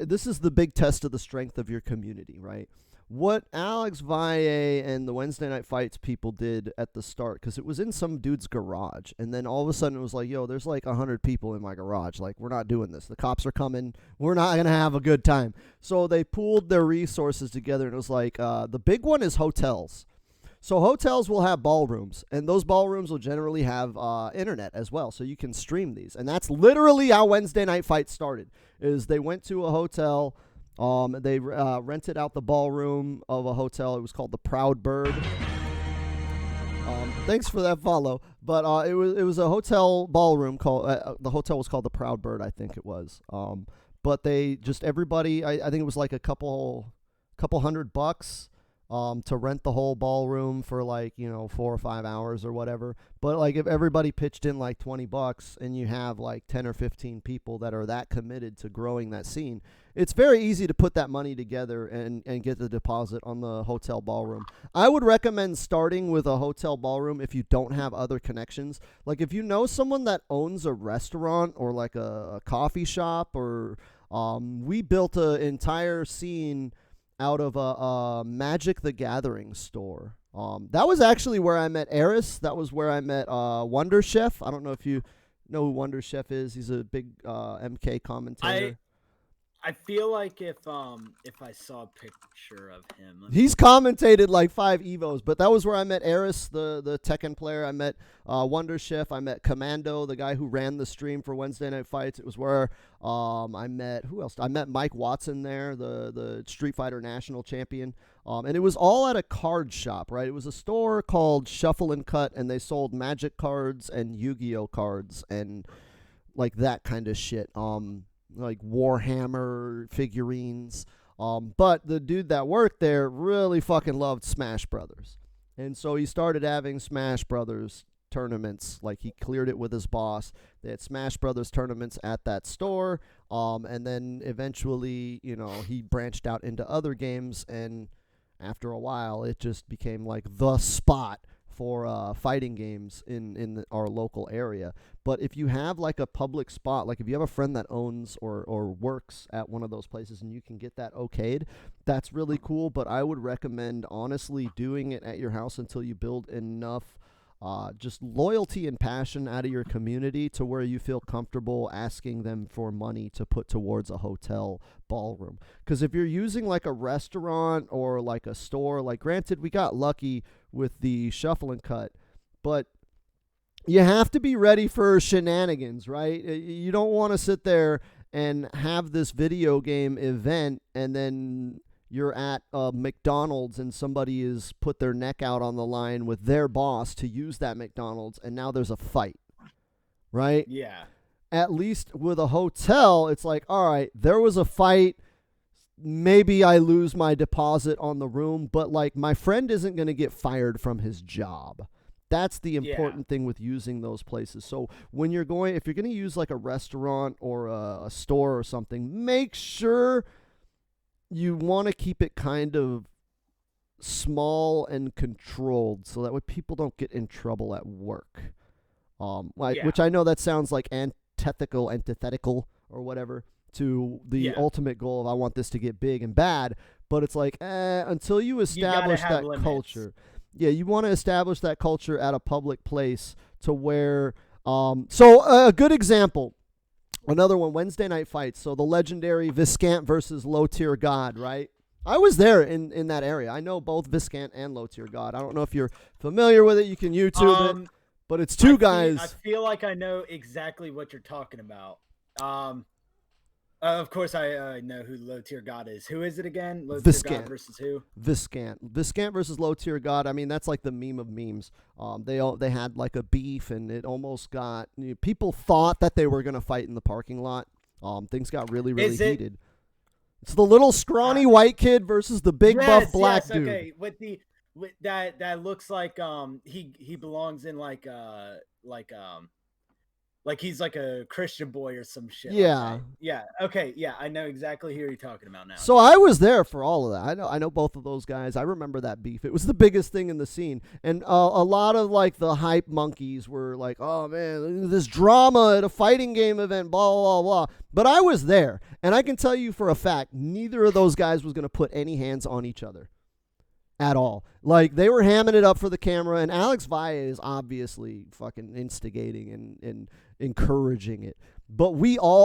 this is the big test of the strength of your community, right? What Alex Valle and the Wednesday Night Fights people did at the start, because it was in some dude's garage, and then all of a sudden it was like, yo, there's like 100 people in my garage. Like, we're not doing this. The cops are coming. We're not going to have a good time. So they pooled their resources together, and it was like, the big one is hotels. So hotels will have ballrooms, and those ballrooms will generally have internet as well, so you can stream these. And that's literally how Wednesday Night Fights started, is they went to a hotel. They rented out the ballroom of a hotel. It was called the Proud Bird. Thanks for that follow. But it was a hotel ballroom called the hotel was called the Proud Bird, I think it was. But they just everybody. I think it was like a couple $100 to rent the whole ballroom for, like, 4 or 5 hours or whatever. But like, if everybody pitched in like $20 and you have like 10 or 15 people that are that committed to growing that scene, it's very easy to put that money together and get the deposit on the hotel ballroom. I would recommend starting with a hotel ballroom if you don't have other connections. Like, if you know someone that owns a restaurant or like a coffee shop, or we built an entire scene out of a Magic the Gathering store. That was actually where I met Eris. That was where I met Wonder Chef. I don't know if you know who Wonder Chef is. He's a big MK commentator. I feel like if I saw a picture of him, He's commentated like 5 Evos, but that was where I met Eris, the Tekken player. I met Wonder Chef. I met Commando, the guy who ran the stream for Wednesday Night Fights. It was where I met, who else? I met Mike Watson there, the Street Fighter national champion. And it was all at a card shop, right? It was a store called Shuffle and Cut, and they sold Magic cards and Yu-Gi-Oh cards and like that kind of shit. Like Warhammer figurines. But the dude that worked there really fucking loved Smash Brothers. And so he started having Smash Brothers tournaments. Like, he cleared it with his boss. They had Smash Brothers tournaments at that store. And then eventually, he branched out into other games. And after a while, it just became like the spot for fighting games in our local area. But if you have like a public spot, like if you have a friend that owns or works at one of those places and you can get that okayed, that's really cool. But I would recommend honestly doing it at your house until you build enough just loyalty and passion out of your community to where you feel comfortable asking them for money to put towards a hotel ballroom. Because if you're using like a restaurant or like a store, like, granted, we got lucky with the Shuffle and Cut, but you have to be ready for shenanigans, right? You don't want to sit there and have this video game event and then you're at McDonald's and somebody has put their neck out on the line with their boss to use that McDonald's, and now there's a fight, right? Yeah. At least with a hotel, it's like, all right, there was a fight. Maybe I lose my deposit on the room, but like, my friend isn't going to get fired from his job. That's the important thing with using those places. So when you're going, if you're going to use like a restaurant or a store or something, make sure you want to keep it kind of small and controlled so that way people don't get in trouble at work. Which I know that sounds like antithetical or whatever to the ultimate goal of I want this to get big and bad, but it's like, until you establish that culture. Yeah, you want to establish that culture at a public place to where so a good example. Another one, Wednesday Night Fights. So the legendary Viscant versus Low Tier God, right? I was there in that area. I know both Viscant and Low Tier God. I don't know if you're familiar with it. You can YouTube it, Um, but it's two I guys. feel like I know exactly what you're talking about. Of course, I know who Low Tier God is. Who is it again? Low Tier God Viscant. versus who? Viscant versus Low Tier God. I mean, that's like the meme of memes. They had like a beef, and it almost got people thought that they were gonna fight in the parking lot. Things got really Is it? heated. It's the little scrawny white kid versus the big buff black dude. Okay. With that looks like he belongs in like he's like a Christian boy or some shit. Yeah. Like that. Yeah. Okay. Yeah, I know exactly who you're talking about now. So I was there for all of that. I know both of those guys. I remember that beef. It was the biggest thing in the scene, and a lot of like the hype monkeys were like, "Oh man, this drama at a fighting game event, blah blah blah." But I was there, and I can tell you for a fact, neither of those guys was going to put any hands on each other at all. Like they were hamming it up for the camera, and Alex Valle is obviously fucking instigating and encouraging it. But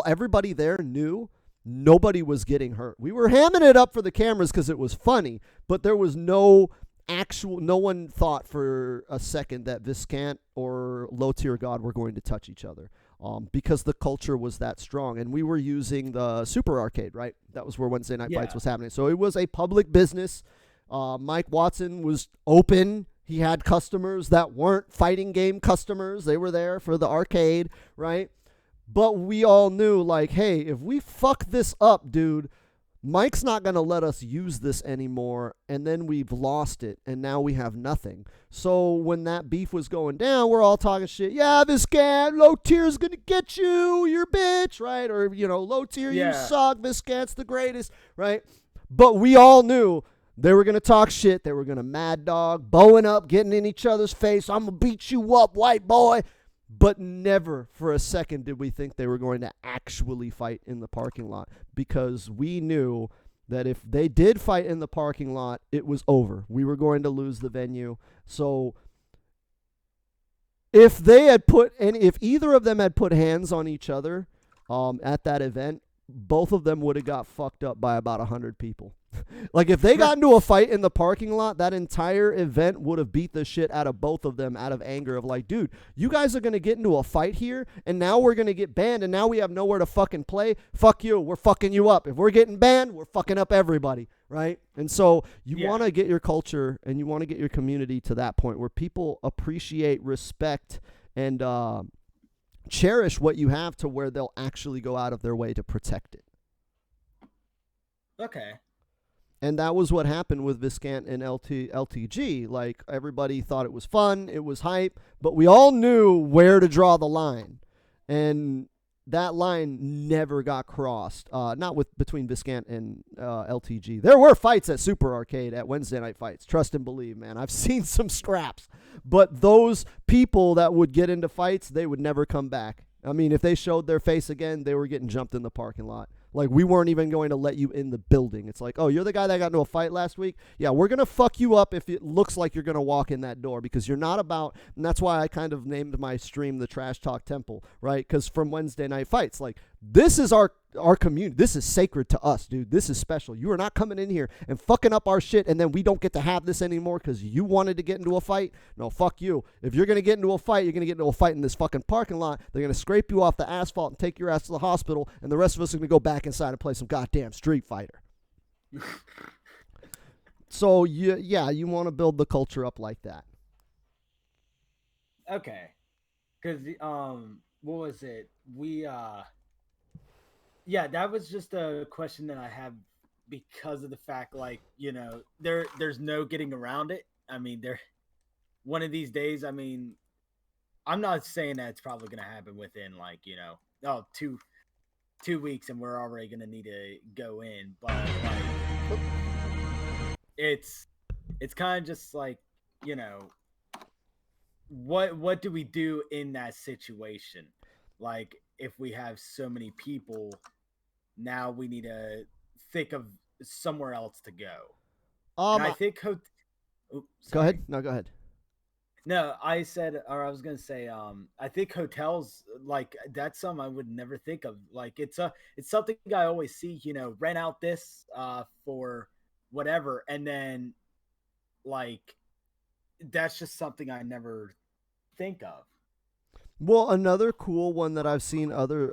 everybody there knew nobody was getting hurt. We were hamming it up for the cameras because it was funny, but there was no one thought for a second that Viscant or Low Tier God were going to touch each other. Because the culture was that strong, and we were using the Super Arcade, right? That was where Wednesday Night Fights was happening. So it was a public business. Mike Watson was open. He had customers that weren't fighting game customers. They were there for the arcade, right? But we all knew, like, hey, if we fuck this up, dude, Mike's not going to let us use this anymore, and then we've lost it, and now we have nothing. So when that beef was going down, we're all talking shit. Yeah, this guy, Low Tier's going to get you, you're bitch, right? Or, Low Tier, you suck, this guy's the greatest, right? But we all knew they were going to talk shit. They were going to mad dog, bowing up, getting in each other's face. I'm going to beat you up, white boy. But never for a second did we think they were going to actually fight in the parking lot, because we knew that if they did fight in the parking lot, it was over. We were going to lose the venue. So if either of them had put hands on each other at that event, both of them would have got fucked up by about 100 people. Like if they got into a fight in the parking lot, that entire event would have beat the shit out of both of them out of anger of like, dude, you guys are going to get into a fight here, and now we're going to get banned, and now we have nowhere to fucking play. Fuck you. We're fucking you up. If we're getting banned, we're fucking up everybody, right? And so you want to get your culture and you want to get your community to that point where people appreciate, respect, and cherish what you have to where they'll actually go out of their way to protect it. Okay. And that was what happened with Viscant and LTG. Like, everybody thought it was fun, it was hype, but we all knew where to draw the line. And that line never got crossed. Not between Viscant and LTG. There were fights at Super Arcade at Wednesday Night Fights. Trust and believe, man. I've seen some scraps. But those people that would get into fights, they would never come back. I mean, if they showed their face again, they were getting jumped in the parking lot. Like, we weren't even going to let you in the building. It's like, oh, you're the guy that got into a fight last week? Yeah, we're going to fuck you up if it looks like you're going to walk in that door, because you're not about, and that's why I kind of named my stream the Trash Talk Temple, right? Because from Wednesday Night Fights, like, this is our community. This is sacred to us, dude. This is special. You are not coming in here and fucking up our shit, and then we don't get to have this anymore because you wanted to get into a fight. No, fuck you. If you're going to get into a fight, you're going to get into a fight in this fucking parking lot. They're going to scrape you off the asphalt and take your ass to the hospital, and the rest of us are going to go back inside and play some goddamn Street Fighter. So, you want to build the culture up like that. Okay. Because, what was it? Yeah, that was just a question that I have because of the fact, like, there's no getting around it. I mean, one of these days, I mean, I'm not saying that it's probably going to happen within, like, 2 weeks and we're already going to need to go in. But, like, it's kind of just like, what do we do in that situation? Like, if we have so many people, now we need to think of somewhere else to go. And I think go ahead. No, go ahead. No, I was gonna say, I think hotels, like, that's something I would never think of. Like, it's something I always see, rent out this for whatever, and then like that's just something I never think of. Well, another cool one that I've seen other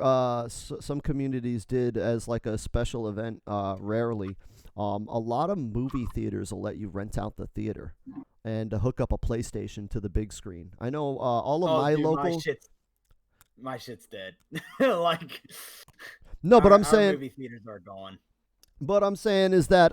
some communities did as like a special event, rarely. A lot of movie theaters will let you rent out the theater and hook up a PlayStation to the big screen. I know all of Oh, my dude, local. my shit's dead. Like No, but I'm our saying movie theaters are gone. What I'm saying is that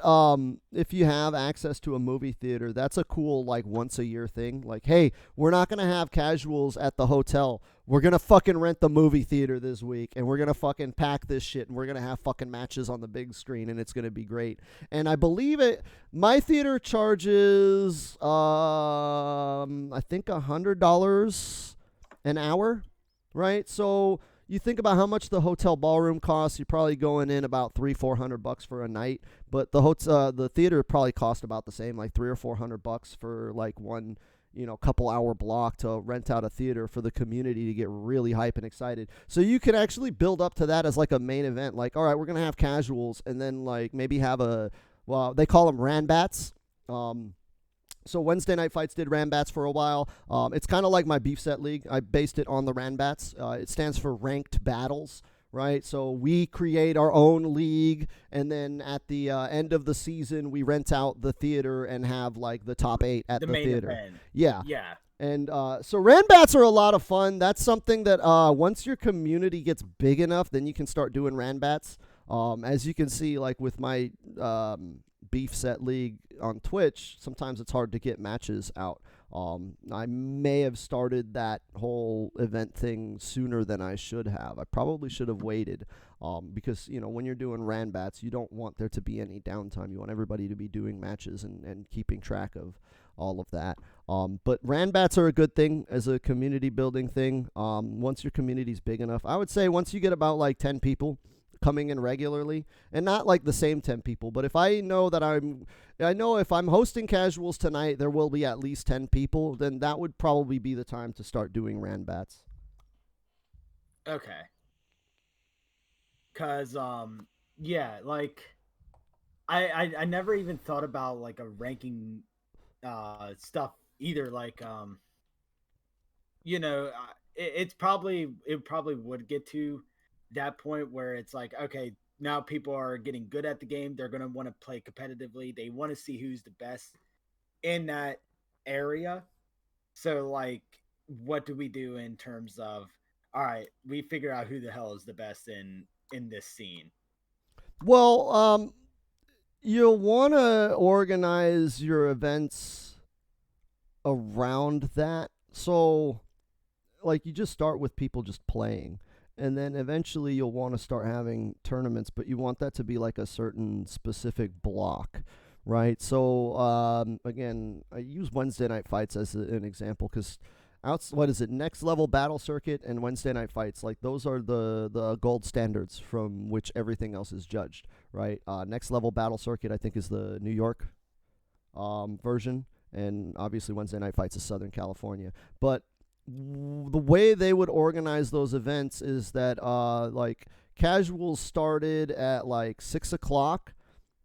if you have access to a movie theater, that's a cool like once a year thing. Like, hey, we're not gonna have casuals at the hotel. We're gonna fucking rent the movie theater this week, and we're gonna fucking pack this shit, and we're gonna have fucking matches on the big screen, and it's gonna be great. And I believe it. My theater charges, I think $100 an hour, right? So you think about how much the hotel ballroom costs. You're probably going in about $300-400 for a night, but the theater probably cost about the same, like $300-400 for like one, couple hour block to rent out a theater for the community to get really hype and excited. So you can actually build up to that as like a main event. Like, all right, we're gonna have casuals, and then like maybe have they call them Ranbats. So Wednesday Night Fights did Ranbats for a while. It's kind of like my beef set league. I based it on the Ranbats. It stands for Ranked Battles, right? So we create our own league, and then at the end of the season, we rent out the theater and have like the top 8 at the main theater. Event. Yeah. Yeah. And so Ranbats are a lot of fun. That's something that once your community gets big enough, then you can start doing Ranbats. As you can see, like with my beef set league on Twitch, sometimes it's hard to get matches out. I may have started that whole event thing sooner than I should have. I probably should have waited, because when you're doing Ranbats, you don't want there to be any downtime. You want everybody to be doing matches and keeping track of all of that. But Ranbats are a good thing as a community building thing. Once your community's big enough, I would say once you get about like 10 people coming in regularly, and not like the same 10 people, but if I know if I'm hosting casuals tonight, there will be at least 10 people, then that would probably be the time to start doing Ranbats. Okay. Cause yeah, like I never even thought about like a ranking stuff either. Like it probably would get to that point where it's like, okay, now people are getting good at the game. They're going to want to play competitively. They want to see who's the best in that area. So like, what do we do in terms of, all right, we figure out who the hell is the best in this scene? Well, you'll want to organize your events around that. So like you just start with people just playing, and then eventually you'll want to start having tournaments, but you want that to be like a certain specific block, right? So again, I use Wednesday Night Fights as an example because what is it? Next Level Battle Circuit and Wednesday Night Fights, like those are the gold standards from which everything else is judged, right? Next Level Battle Circuit, I think, is the New York version, and obviously Wednesday Night Fights is Southern California. But the way they would organize those events is that like casuals started at like 6 o'clock,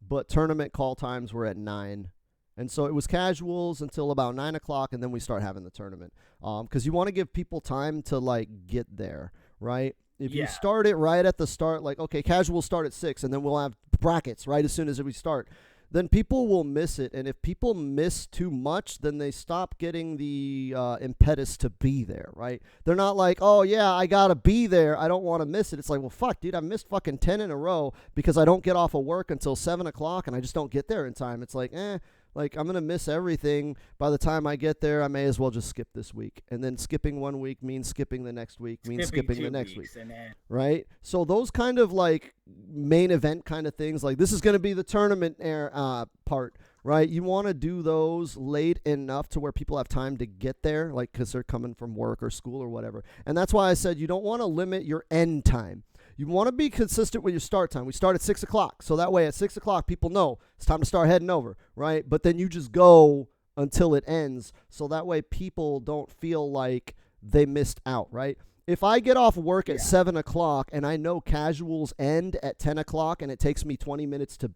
but tournament call times were at 9. And so it was casuals until about 9 o'clock, and then we start having the tournament. Because you want to give people time to like get there, right? If you start it right at the start, like, okay, casuals start at 6, and then we'll have brackets right as soon as we start, then people will miss it. And if people miss too much, then they stop getting the impetus to be there, right? They're not like, oh, yeah, I got to be there. I don't want to miss it. It's like, well, fuck, dude, I missed fucking 10 in a row because I don't get off of work until 7 o'clock, and I just don't get there in time. It's like, like, I'm going to miss everything. By the time I get there, I may as well just skip this week. And then skipping 1 week means skipping the next week, means skipping the next week. Right? So those kind of, like, main event kind of things, like this is going to be the tournament part, right? You want to do those late enough to where people have time to get there, like because they're coming from work or school or whatever. And that's why I said you don't want to limit your end time. You want to be consistent with your start time. We start at 6 o'clock. So that way at 6 o'clock, people know it's time to start heading over, right? But then you just go until it ends. So that way people don't feel like they missed out, right? If I get off work at 7 o'clock and I know casuals end at 10 o'clock and it takes me 20 minutes to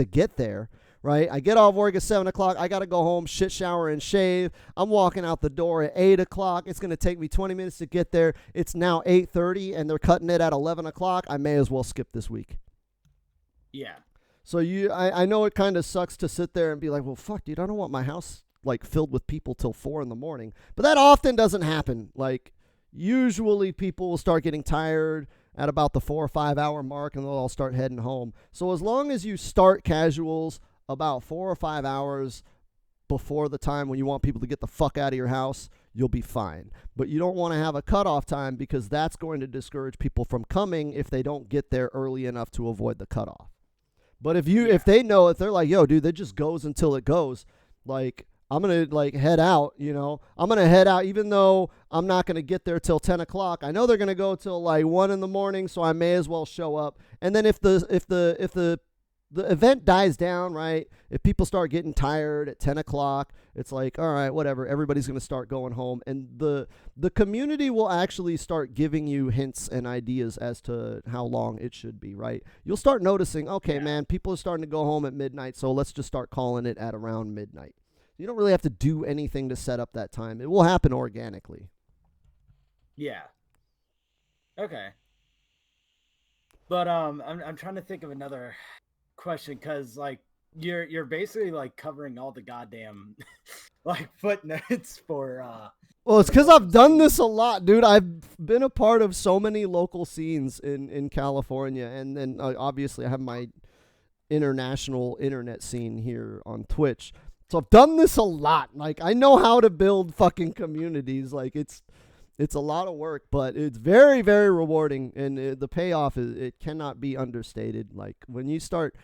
get there, right? I get off work at 7 o'clock. I got to go home, shit, shower, and shave. I'm walking out the door at 8 o'clock. It's going to take me 20 minutes to get there. It's now 8:30, and they're cutting it at 11 o'clock. I may as well skip this week. Yeah. So I know it kind of sucks to sit there and be like, well, fuck, dude, I don't want my house like filled with people till 4 in the morning. But that often doesn't happen. Like, usually people will start getting tired at about the 4 or 5 hour mark, and they'll all start heading home. So as long as you start casuals about 4 or 5 hours before the time when you want people to get the fuck out of your house, you'll be fine. But you don't want to have a cutoff time, because that's going to discourage people from coming if they don't get there early enough to avoid the cutoff. But if they know, if they're like, yo, dude, that just goes until it goes, like, I'm going to like head out, I'm going to head out even though I'm not going to get there till 10 o'clock. I know they're going to go till like 1 in the morning, so I may as well show up. And then if the event dies down, right, if people start getting tired at 10 o'clock, it's like, all right, whatever, everybody's going to start going home. And the community will actually start giving you hints and ideas as to how long it should be, right? You'll start noticing, okay, man, people are starting to go home at midnight, so let's just start calling it at around midnight. You don't really have to do anything to set up that time. It will happen organically. Yeah. Okay. But I'm trying to think of another question, because like you're basically like covering all the goddamn like footnotes for well, it's because I've done this a lot, dude. I've been a part of so many local scenes in California, and then obviously I have my international internet scene here on Twitch. So I've done this a lot. Like, I know how to build fucking communities. Like, it's a lot of work, but it's very, very rewarding, and the payoff it cannot be understated. Like, when you start,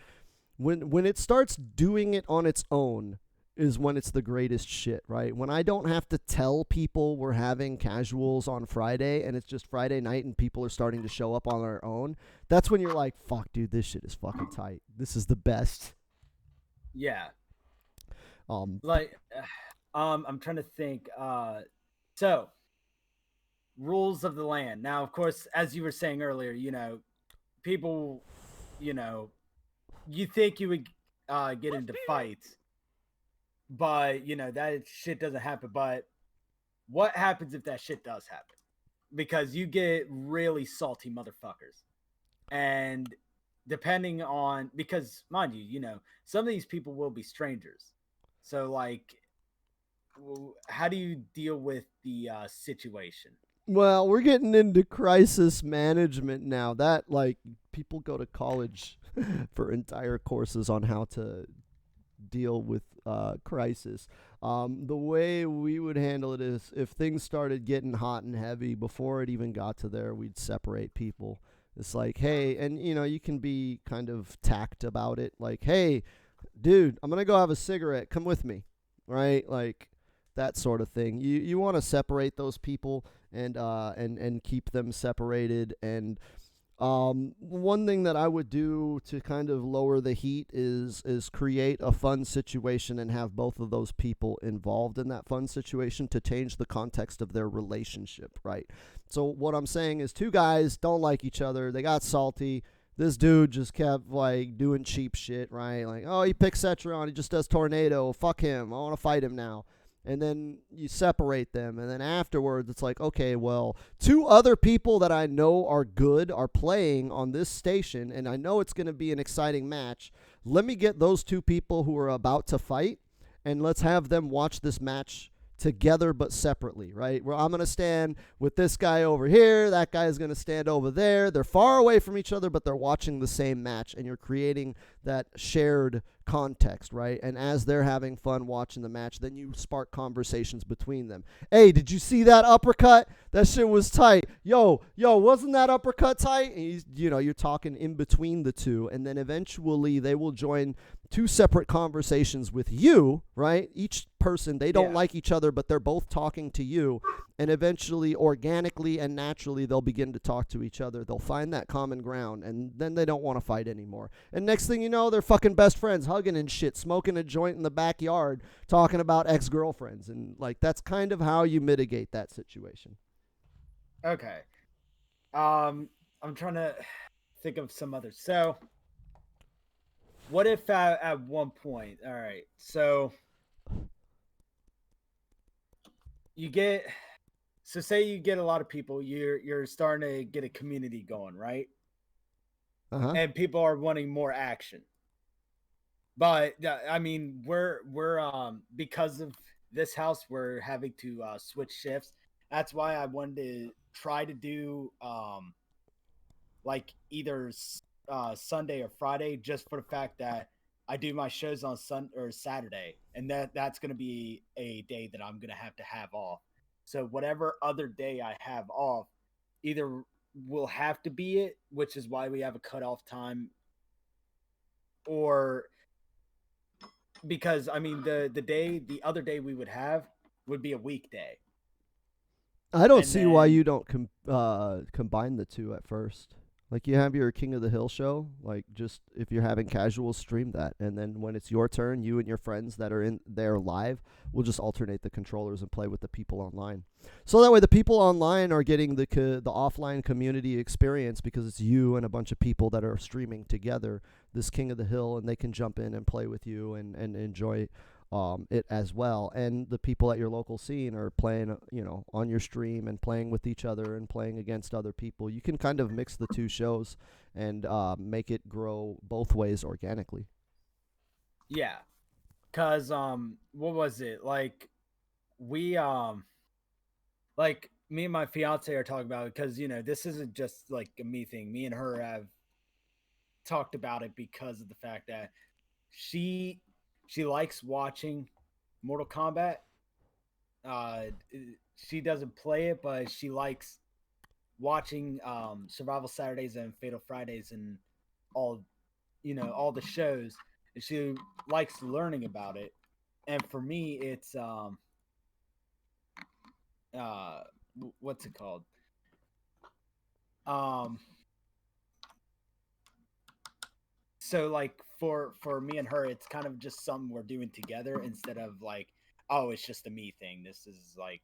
when it starts doing it on its own, is when it's the greatest shit, right? When I don't have to tell people we're having casuals on Friday, and it's just Friday night, and people are starting to show up on their own. That's when you're like, fuck, dude, this shit is fucking tight. This is the best. Yeah. I'm trying to think. So rules of the land. Now, of course, as you were saying earlier, people, you think you would get into fights, but that shit doesn't happen. But what happens if that shit does happen? Because you get really salty motherfuckers, and depending on, because mind you, some of these people will be strangers. So, like, how do you deal with the situation? Well, we're getting into crisis management now. That, like, people go to college for entire courses on how to deal with crisis. The way we would handle it is, if things started getting hot and heavy before it even got to there, we'd separate people. It's like, hey, and you can be kind of tact about it. Like, hey, dude, I'm gonna go have a cigarette. Come with me, right? Like, that sort of thing. You want to separate those people and keep them separated. And one thing that I would do to kind of lower the heat is create a fun situation and have both of those people involved in that fun situation to change the context of their relationship, right? So what I'm saying is, two guys don't like each other. They got salty. This dude just kept like doing cheap shit, right? Like, oh, he picks Cetron, he just does Tornado. Fuck him. I want to fight him now. And then you separate them, and then afterwards it's like, okay, well, two other people that I know are good are playing on this station, and I know it's going to be an exciting match. Let me get those two people who are about to fight, and let's have them watch this match together but separately, right? Where I'm going to stand with this guy over here, that guy is going to stand over there. They're far away from each other, but they're watching the same match, and you're creating that shared context, right? And as they're having fun watching the match, then you spark conversations between them. Hey, did you see that uppercut? That shit was tight. Yo, wasn't that uppercut tight? And you're talking in between the two, and then eventually they will join two separate conversations with you, right? Each person, they don't like each other, but they're both talking to you, and eventually, organically and naturally, they'll begin to talk to each other. They'll find that common ground, and then they don't want to fight anymore. And next thing you know, they're fucking best friends, hugging and shit, smoking a joint in the backyard, talking about ex-girlfriends. And, like, that's kind of how you mitigate that situation. Okay. I'm trying to think of some others. So, what if at one point, all right, so you get, so say you get a lot of people, you're starting to get a community going, right? Uh-huh. And people are wanting more action. But I mean, we're because of this house, we're having to switch shifts. That's why I wanted to try to do like either Sunday or Friday, just for the fact that I do my shows on Sun or Saturday, and that's going to be a day that I'm going to have off. So whatever other day I have off, either will have to be it, which is why we have a cutoff time, or because I mean the other day we would have would be a weekday, I don't and see why then you don't combine the two at first. Like you have your King of the Hill show, like just if you're having casuals, stream that, and then when it's your turn, you and your friends that are in there live will just alternate the controllers and play with the people online. So that way, the people online are getting the offline community experience because it's you and a bunch of people that are streaming together this King of the Hill, and they can jump in and play with you and enjoy it as well. And the people at your local scene are playing, on your stream and playing with each other and playing against other people. You can kind of mix the two shows and make it grow both ways organically. yeah, cause what was it like we like me and my fiance are talking about it because this isn't just like a me thing. Me and her have talked about it because of the fact that she she likes watching Mortal Kombat. Uh, she doesn't play it, but she likes watching Survival Saturdays and Fatal Fridays and all all the shows. And she likes learning about it. And for me, it's uh what's it called? Um, so like for me and her, it's kind of just something we're doing together instead of like, oh, it's just a me thing. This is like,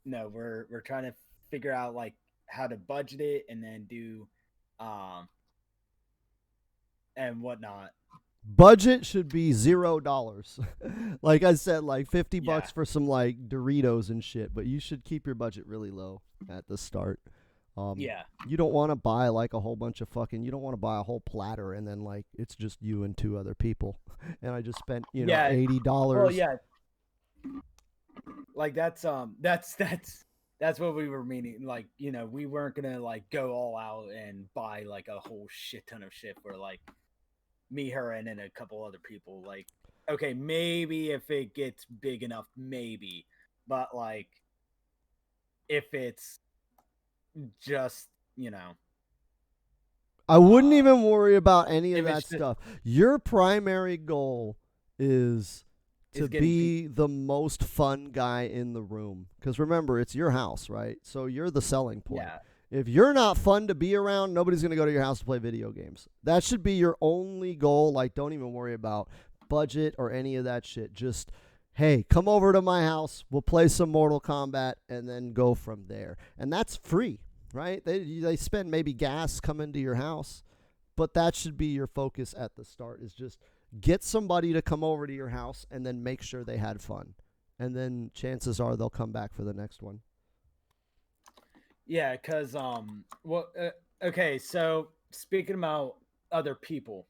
no, we're trying to figure out like how to budget it and then do um and whatnot. Budget should be $0. Like I said, like 50 Yeah. bucks for some like Doritos and shit, but you should keep your budget really low at the start. Yeah. You don't want to buy like a whole bunch of you don't want to buy a whole platter and then like it's just you and two other people. And I just spent, Yeah. Well, $80. yeah, like that's what we were meaning. Like, we weren't gonna like go all out and buy like a whole shit ton of shit for like me, her, and then a couple other people. Like, okay, maybe if it gets big enough, maybe. But like if it's just, I wouldn't uh even worry about any of if that it's just stuff. Your primary goal is to is getting people. be the most fun guy in the room. Because remember, it's your house, right? So you're the selling point. Yeah. If you're not fun to be around, nobody's going to go to your house to play video games. That should be your only goal. Like, don't even worry about budget or any of that shit. Just, hey, come over to my house. We'll play some Mortal Kombat and then go from there. And that's free, right? They spend maybe gas coming to your house, but that should be your focus at the start is just get somebody to come over to your house and then make sure they had fun. And then chances are they'll come back for the next one. Yeah, cuz well okay, so speaking about other people,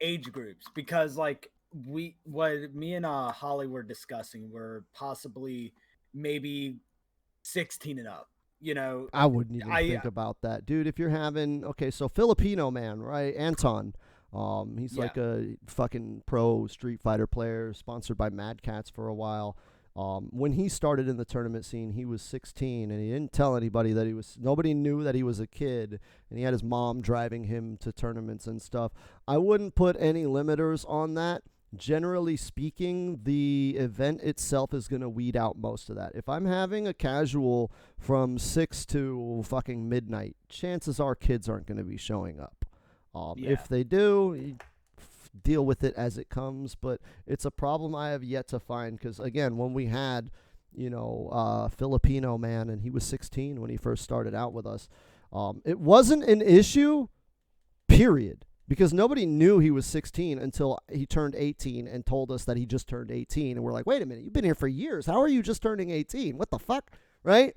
age groups, because like what me and Holly were discussing were possibly maybe 16 and up. You know, I wouldn't even I think about that, dude. If you're having so Filipino man, right? Anton, he's yeah. like a fucking pro Street Fighter player, sponsored by Mad Cats for a while. When he started in the tournament scene, he was 16, and he didn't tell anybody that he was. Nobody knew that he was a kid, and he had his mom driving him to tournaments and stuff. I wouldn't put any limiters on that. Generally speaking, the event itself is going to weed out most of that. If I'm having a casual from 6 to fucking midnight, chances are kids aren't going to be showing up. Yeah. If they do, deal with it as it comes. But it's a problem I have yet to find because, again, when we had, Filipino man and he was 16 when he first started out with us, it wasn't an issue, period. because nobody knew he was 16 until he turned 18 and told us that he just turned 18. And we're like, wait a minute, you've been here for years. How are you just turning 18? What the fuck? Right?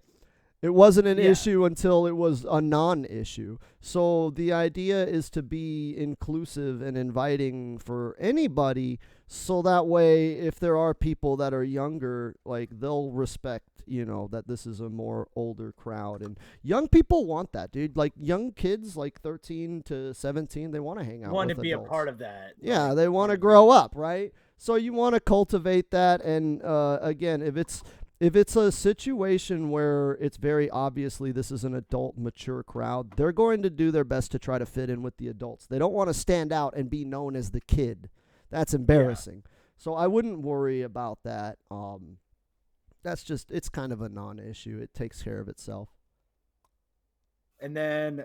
It wasn't an issue until it was a non-issue. So the idea is to be inclusive and inviting for anybody, so that way if there are people that are younger, like they'll respect, that this is a more older crowd. And young people want that, dude. Like young kids, like 13 to 17, they want to hang out Want with to be adults. a part of that. Yeah, they want to grow up, right? So you want to cultivate that. And again, if it's a situation where it's very obviously this is an adult, mature crowd, they're going to do their best to try to fit in with the adults. They don't want to stand out and be known as the kid. That's embarrassing. So I wouldn't worry about that. It's kind of a non-issue. It takes care of itself. And then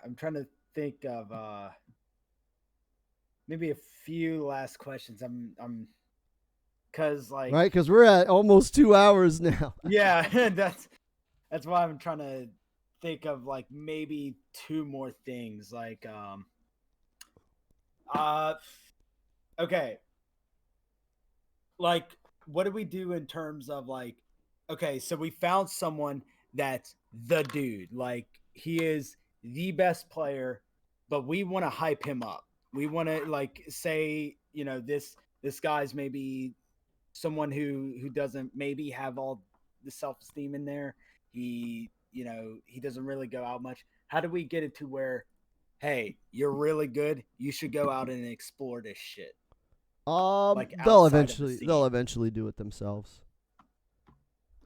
I'm trying to think of maybe a few last questions. I'm because like right, because we're at almost 2 hours now. Yeah, that's why I'm trying to think of like maybe two more things. Like okay, like what do we do in terms of like, okay, so we found someone that's the dude, like he is the best player, but we want to hype him up. We want to like say, this guy's maybe someone who doesn't maybe have all the self-esteem in there. He doesn't really go out much. How do we get it to where, hey, you're really good, you should go out and explore this shit? Like they'll eventually do it themselves.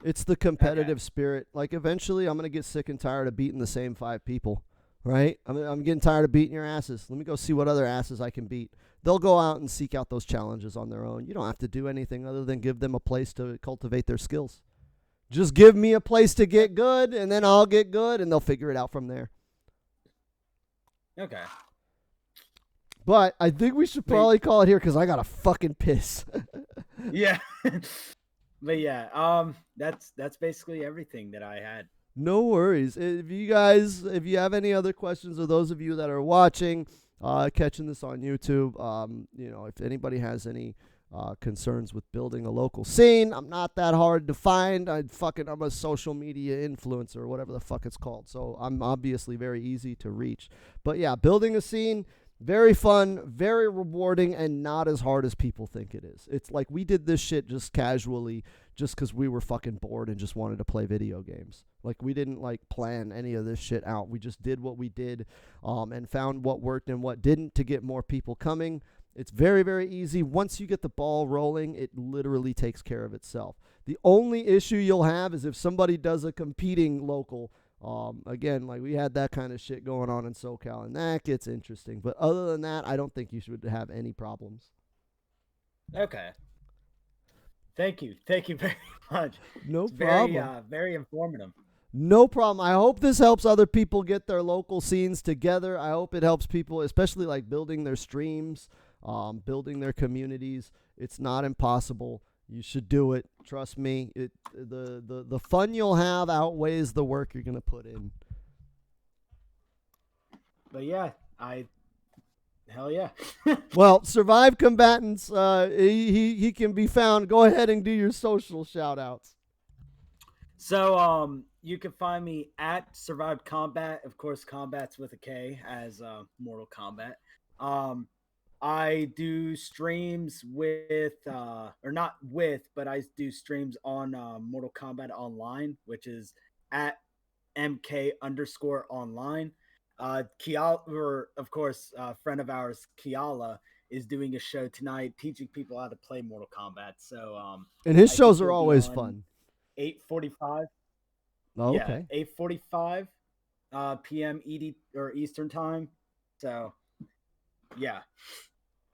It's the competitive spirit. Like eventually I'm going to get sick and tired of beating the same 5 people, right? I'm getting tired of beating your asses. Let me go see what other asses I can beat. They'll go out and seek out those challenges on their own. You don't have to do anything other than give them a place to cultivate their skills. Just give me a place to get good, and then I'll get good, and they'll figure it out from there. Okay. But I think we should probably call it here because I got to fucking piss. Yeah. But yeah, that's basically everything that I had. No worries. If you have any other questions, or those of you that are watching, catching this on YouTube, if anybody has any concerns with building a local scene, I'm not that hard to find. I'm a social media influencer, or whatever the fuck it's called. So I'm obviously very easy to reach. But yeah, building a scene, very fun, very rewarding, and not as hard as people think it is. It's like we did this shit just casually, just because we were fucking bored and just wanted to play video games. Like we didn't like plan any of this shit out. We just did what we did, and found what worked and what didn't to get more people coming. It's very, very easy. Once you get the ball rolling, it literally takes care of itself. The only issue you'll have is if somebody does a competing local. Again, like we had that kind of shit going on in SoCal, and that gets interesting. But other than that, I don't think you should have any problems. Okay. Thank you very much. No problem. Very informative. No problem. I hope this helps other people get their local scenes together. I hope it helps people, especially like building their streams, building their communities. It's not impossible. You should do it. Trust me. The fun you'll have outweighs the work you're gonna put in. But yeah, hell yeah. Well, Survived Kombatants, he can be found. Go ahead and do your social shout outs. So you can find me at Survived Kombat. Of course, Kombat's with a K, as Mortal Kombat. I do streams with, or not with, but I do streams on Mortal Kombat Online, which is at MK_online. Kiala, or of course, a friend of ours, Kiala, is doing a show tonight teaching people how to play Mortal Kombat. So, and his shows are always fun. 8:45. Oh, yeah, okay. 8:45 p.m. ED or Eastern time. So, yeah.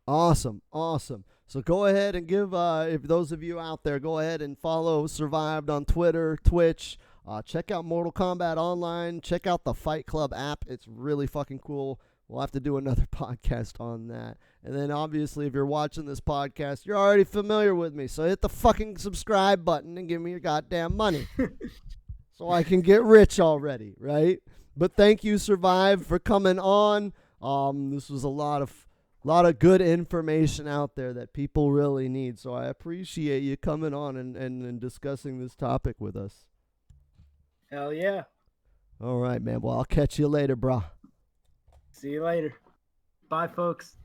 Awesome. So go ahead and give, if those of you out there, go ahead and follow Survived on Twitter, Twitch. Check out Mortal Kombat Online. Check out the Fight Club app. It's really fucking cool. We'll have to do another podcast on that. And then obviously, if you're watching this podcast, you're already familiar with me. So hit the fucking subscribe button and give me your goddamn money. So I can get rich already, right? But thank you, Survive, for coming on. This was a lot of good information out there that people really need. So I appreciate you coming on and discussing this topic with us. Hell yeah. All right, man. Well, I'll catch you later, brah. See you later. Bye, folks.